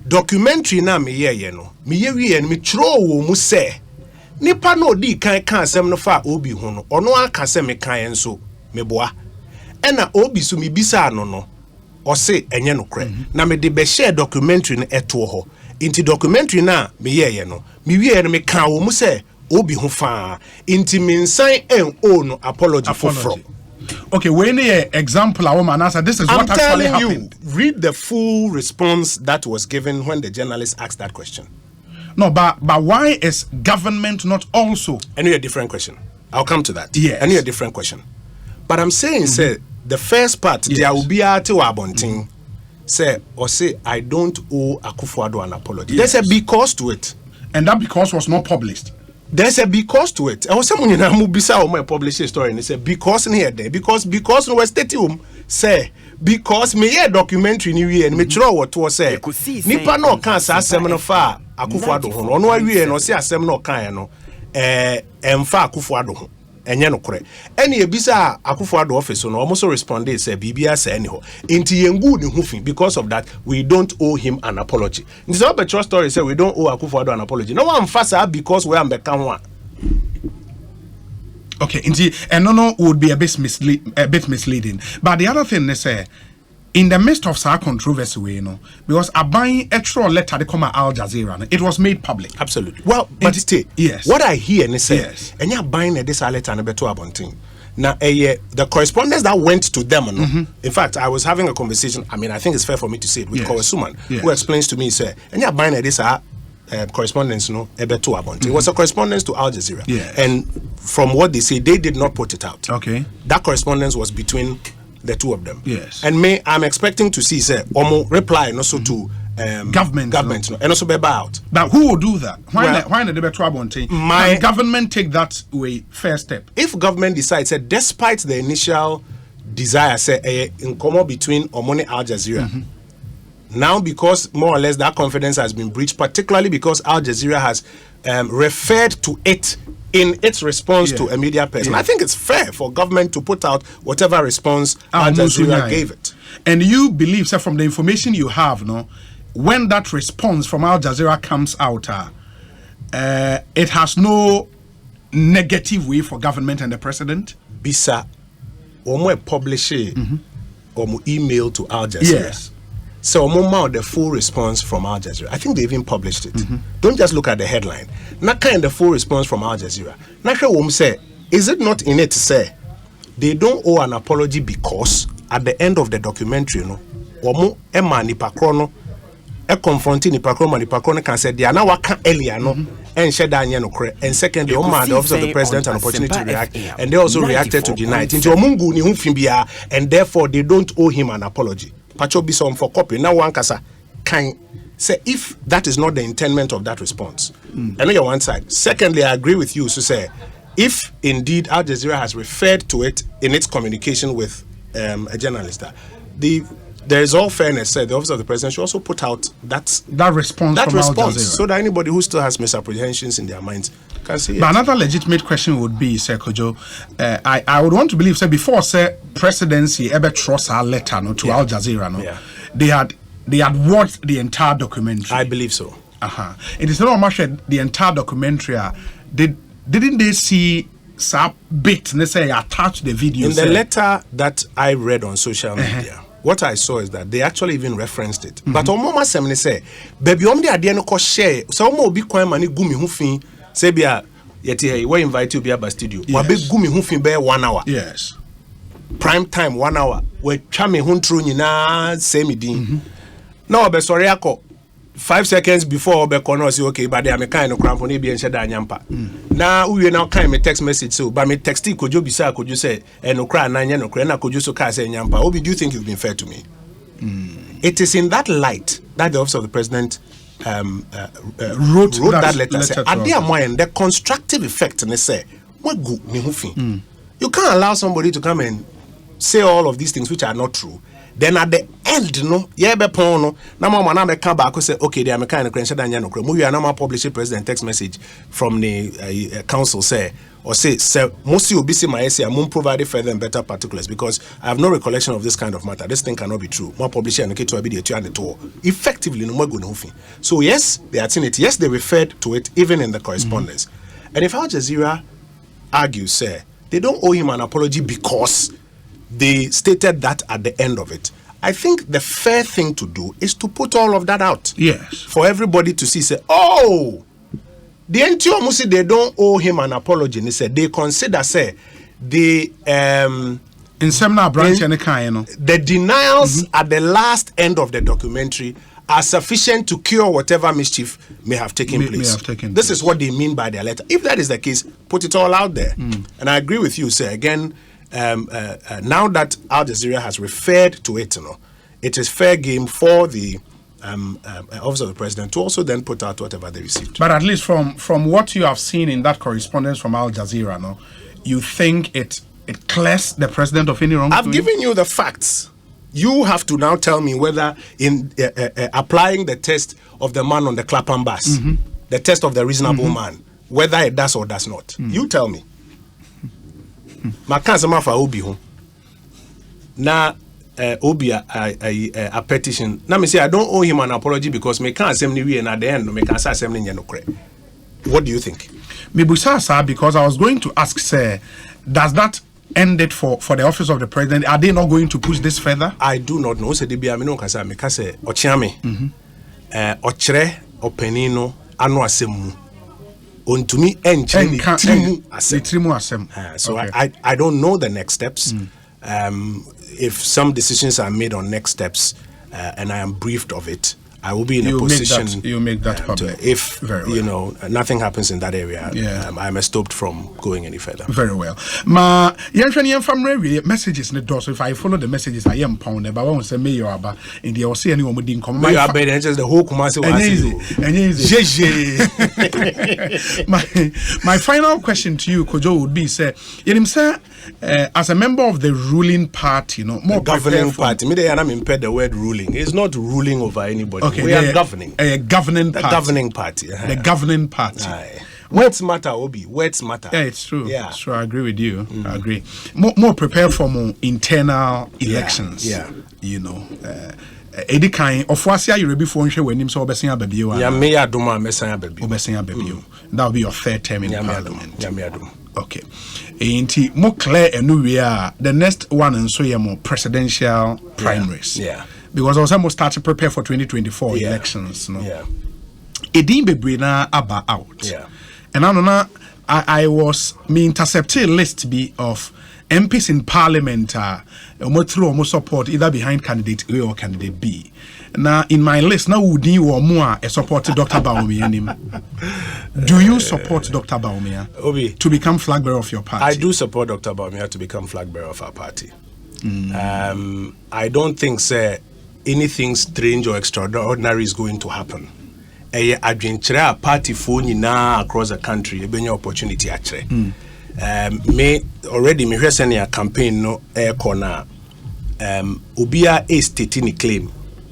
documentary na me ye no. Me ye wi en me tro wo mu say. Nipa no di kan asem no fa Obi ho no. Ono aka se me kan enso me boa. Ena Obi so me bisa no. O se enye no kre. Na me de be share documentary no eto ho. Inti documentary na me ye no. Me wi en me kan wo mu say Obi ho fa inti minsan en no apology for from Okay, when the example a woman answer, this is what actually happened. Read the full response that was given when the journalist asked that question. No, but why is government not also? I know a different question. I'll come to that. Yes. I know a different question. But I'm saying, say, the first part, there will be a Wabonting, say, or say, I don't owe Akufo-Addo an apology. There's a because to it. And that because was not published. There's a because to it. I was saying, I publish a story, and they say, because in here, because no was stadium, say, because me a documentary new year, and me throw what was say, Nipa no can say, seminar far, Akufo-Addo, or no, we no say a seminar can, no, and far Akufo-Addo. Enye no kore ene ebisa Akufo-Addo office no almost responded say bibia say anyhow inti yengu ni hufin because of that we don't owe him an apology. This is a true story say we don't owe Akufo-Addo an apology. No one fasa because we am beka one. Okay, inti and no would be a bit misleading. But the other thing they say in the midst of our controversy, because a buying a true letter they come at Al Jazeera, it was made public. Absolutely. Well, but yes. What I hear and say, yes. And you're buying this letter and a better abonting. Now, the correspondence that went to them, in fact, I was having a conversation. I mean, I think it's fair for me to say it with Kojo Suman, who explains to me, say, and you're buying this correspondence, a better abonting. It was a correspondence to Al Jazeera, and from what they say, they did not put it out. Okay, that correspondence was between the two of them. Yes. And I'm expecting to see say reply and also to government no, and also be out. But who will do that? Why not the trouble? Can government take that way first step? If government decides that despite the initial desire say in common between Omoni Al Jazeera, now because more or less that confidence has been breached, particularly because Al Jazeera has referred to it in its response to a media person. I think it's fair for government to put out whatever response Al Jazeera gave it. And you believe, sir, from the information you have, when that response from Al Jazeera comes out, it has no negative way for government and the president? Bisa, omo publish omo email to Al Jazeera. Yes. So the full response from Al Jazeera. I think they even published it. Don't just look at the headline. Not kind of full response from Al Jazeera. Not say, is it not in it to say they don't owe an apology because at the end of the documentary, omo ema nipa krono confronting nipa krono can say they are now waka earlier and shed no kre. And secondly, the office of the president an opportunity to react, and they also reacted to deny it. Into omungu ni humfimbia, and therefore they don't owe him an apology. Pacho be some for copy. Now one kasa can say if that is not the intendment of that response. I know your one side. Secondly, I agree with you to say if indeed Al Jazeera has referred to it in its communication with a journalist, there is all fairness. The office of the president should also put out that response from Al Jazeera, so that anybody who still has misapprehensions in their minds can see it. But another legitimate question would be, Sir Kojo, I would want to believe, before presidency ever trust our letter to Al Jazeera, they had watched the entire documentary. I believe so. It is not much the entire documentary. Didn't they see some bit? They say attach the video. In the letter that I read on social media. What I saw is that they actually even referenced it. But Omoma Semne say, baby, the idea no share. So Omo be kwan mani gumi hufin. Say bia yeti we invite you bia studio. Wa be gumi hufin be 1 hour. Yes. Prime time 1 hour. We chame huntru nyina same din. Now be sorry ako 5 seconds before be kono say okay, but they am kind of cramp on be enche da nyampa. Now we now kind me text message so but me texti Kojo bisa Kojo say no cry na nya no cry na Kojo so ka say nyampa. Obi, do you think you've been fair to me? It is in that light that the office of the president wrote that letter. Say the constructive effect and they say you can't allow somebody to come and say all of these things which are not true. Then at the end, come back and say, okay, they are kind of credential than Yano. We are now publishing president text message from the council say, or say, mostly will be see my essay, I won't provide further and better particulars because I have no recollection of this kind of matter. This thing cannot be true. More publishing and to be the and the tour. Effectively, no more good nothing. So yes, they had seen it. Yes, they referred to it even in the correspondence. And if Al Jazeera argues, say, they don't owe him an apology because they stated that at the end of it. I think the fair thing to do is to put all of that out. Yes. For everybody to see, say, oh, the NTO say they don't owe him an apology. They said they consider, say, the In Semna branch and the denials at the last end of the documentary are sufficient to cure whatever mischief may have taken place. This is what they mean by their letter. If that is the case, put it all out there. And I agree with you, sir. Again, now that Al Jazeera has referred to it, it is fair game for the office of the president to also then put out whatever they received. But at least from what you have seen in that correspondence from Al Jazeera, you think it clears the president of any wrongdoing? I've given you the facts. You have to now tell me whether in applying the test of the man on the Clapham bus, the test of the reasonable man, whether it does or does not. You tell me. Makazama for Obi home. Na Obi a petition. Now me say I don't owe him an apology because me can't assembly we and at the end me can't say assembly no credit. What do you think? Me busa sir, because I was going to ask, sir, does that end it for the office of the president? Are they not going to push this further? I do not know. Say they be amino kasa me kase ochiame. Ochre openino anu asemu. Ontumi enchre trimu asem. So okay. I don't know the next steps. If some decisions are made on next steps and I am briefed of it, I will be in a position. You make that public. If nothing happens in that area, I'm stopped from going any further. Very well. Ma family messages in the door. So if I follow the messages, I am pound. But I won't say mayor aba in the see anyone within come. Mayor aba then just the whole Kumasi was my final question to you, Kojo, would be say, as a member of the ruling party, more governing party. Me they are not impaired the word ruling. It's not ruling over anybody. Okay, we are governing. Governing party. Governing party. The governing party. Words matter, Obi. Words matter. Yeah, it's true. Yeah. It's true. I agree with you. I agree. More prepare for more internal elections. Yeah. Edi kind of wasia you ready for when him so obesia baby. Yeah, me aduma mesia baby. Obesia baby. That will be your third term in parliament. Yeah, me adum. Okay. Ain't more clear and we are the next one and so more presidential primaries. Yeah. Because I was almost starting to prepare for 2024 elections. Yeah. It didn't be brina aba out. Yeah. And I was me intercepted list be of MPs in parliament through support either behind candidate A or candidate B. Now in my list now would you or more support Dr. Bawumia. Do you support Dr. Bawumia Obi to become flag bearer of your party? I do support Dr. Bawumia to become flag bearer of our party. I don't think anything strange or extraordinary is going to happen. A party for across the country, a opportunity actually. Me already me hear sending a campaign no air corner. Ubia is stating a claim.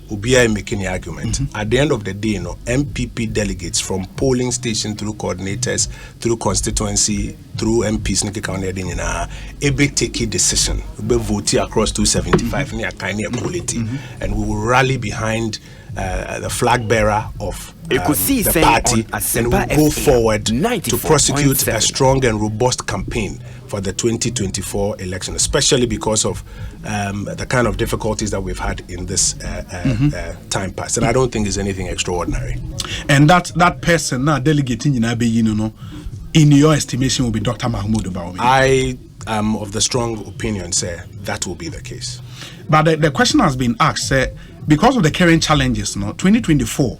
Ubia making the argument. At the end of the day, MPP delegates from polling station through coordinators, through constituency, through MPs, ebe take a decision. We vote across 275 near kind of quality, and we will rally behind the flag bearer of the party, and we will go forward to prosecute a strong and robust campaign for the 2024 election, especially because of the kind of difficulties that we've had in this time past. And I don't think there's anything extraordinary. And that person now delegating in your estimation will be Dr. Mahmoud Bawumia. I am of the strong opinion, sir, that will be the case. But the question has been asked, because of the current challenges, 2024,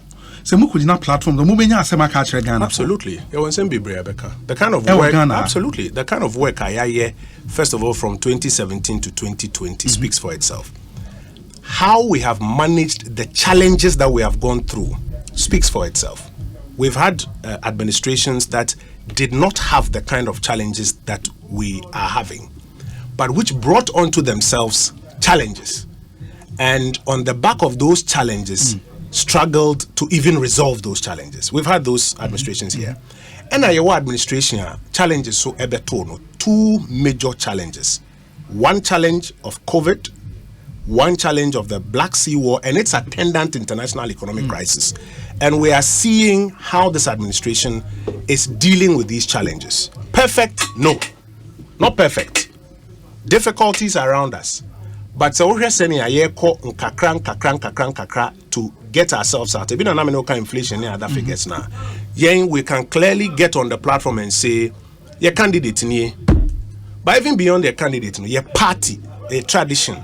platform, absolutely. The kind of work, absolutely. The kind of work I first of all, from 2017 to 2020 speaks for itself. How we have managed the challenges that we have gone through speaks for itself. We've had administrations that did not have the kind of challenges that we are having, but which brought onto themselves challenges. And on the back of those challenges, struggled to even resolve those challenges. We've had those administrations here. And our administration challenges so ebetono, two major challenges. One challenge of COVID, one challenge of the Black Sea War and its attendant international economic crisis. And we are seeing how this administration is dealing with these challenges. Perfect? No. Not perfect. Difficulties around us. But so we're saying a year kakra to get ourselves out. Even no inflation and other figures now. Yeah, we can clearly get on the platform and say, your candidate in here. But even beyond their candidate, your party a tradition,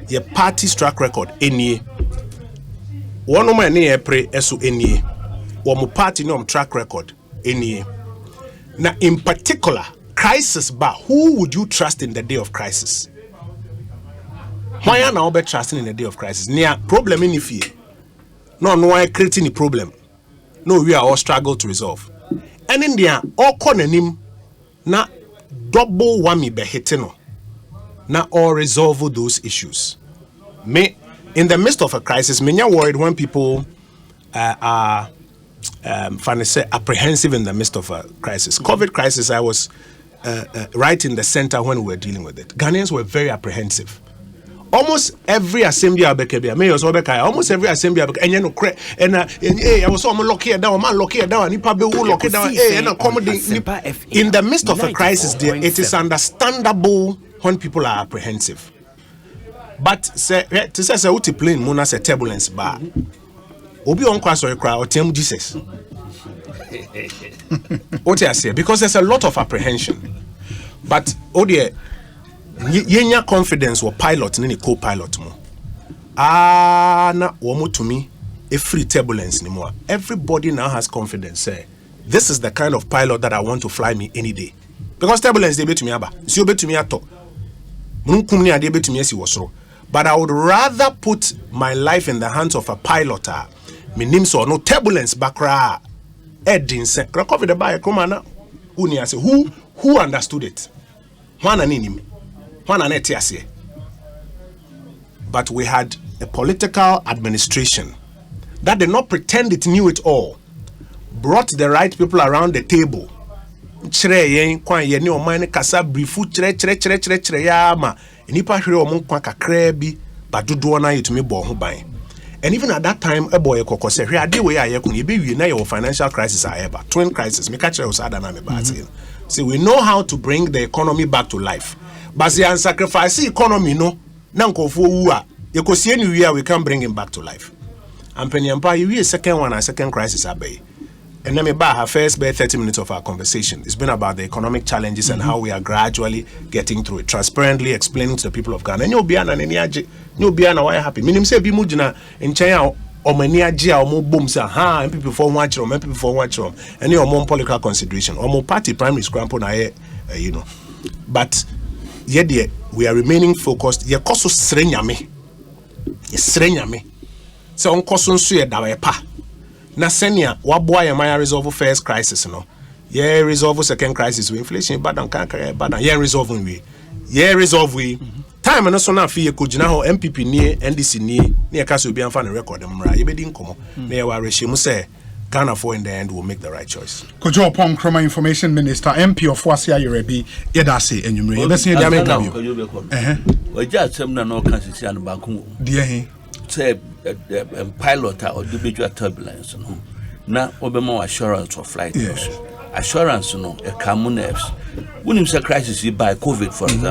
your party's track record, any. One man near pray eso any. One party no track record, any. Now, in particular, crisis bar, who would you trust in the day of crisis? Why are now be trusting in the day of crisis? Near problem in fear. No, why creating a problem. No, we are all struggle to resolve. And in there, all corner na double whammy be hitting na all resolve those issues. Me in the midst of a crisis, me not worried when people are apprehensive in the midst of a crisis. COVID crisis, I was right in the center when we were dealing with it. Ghanaians were very apprehensive. Almost every assembly almost every assembly and you know and I was almost lock here down, man lock here down, nipa be who lock it down, in the midst of a crisis there, it is understandable when people are apprehensive. But say to say uti plane mona say turbulence bar. Obi on kwaso ekra or tell Jesus. What I say, because there's a lot of apprehension. But oh dear, yenya confidence or pilot ni co-pilot mo. Na womo to me a free turbulence ni mo. Everybody now has confidence. Say this is the kind of pilot that I want to fly me any day. Because turbulence they be to me aba. Si obe to me ato. Munkum ni ade be to me esi wosoro. But I would rather put my life in the hands of a pilot. Me nim so no turbulence bakra. Edin se. Krakow the buy komana. Who understood it? One anim. But we had a political administration that did not pretend it knew it all, brought the right people around the table. And even at that time, a boy said, financial crisis ever, twin crisis. So we know how to bring the economy back to life. But the sacrifice economy no we can bring him back to life. And Penny Empire, you second one and second crisis abay. And let me back our first 30 minutes of our conversation. It's been about the economic challenges and how we are gradually getting through it, transparently explaining to the people of Ghana. And you'll be an why happy. Minim say be mujina in China or mania or more booms and people for one room, and people for one room, and your more political consideration or more party primary scramble, you know. But yet we are remaining focused. Ye koso srenyame. So on koso nsuye dawepa. Na senior wabwa ya maya resolve first crisis no. Ye resolve second crisis with inflation bad and canker bad and ye resolve we. Ye resolve we. Time no so na fi ye kujina ho MPP nie NDC nie kaso obi amfa na record mra ye bedi nkomo. Na ye wa rehye mu say Ghana for in the end will make the right choice. Kojo Oppong Nkrumah, Information Minister, MP of Wasia Yorebi, Yedase enyumre. Yebesi yedame we just sem na no kan sisi an banku. Dear Say pilot or individual turbulence no. Na obema assurance of flight. Assurance no e common nerves. When him say crisis by COVID for example.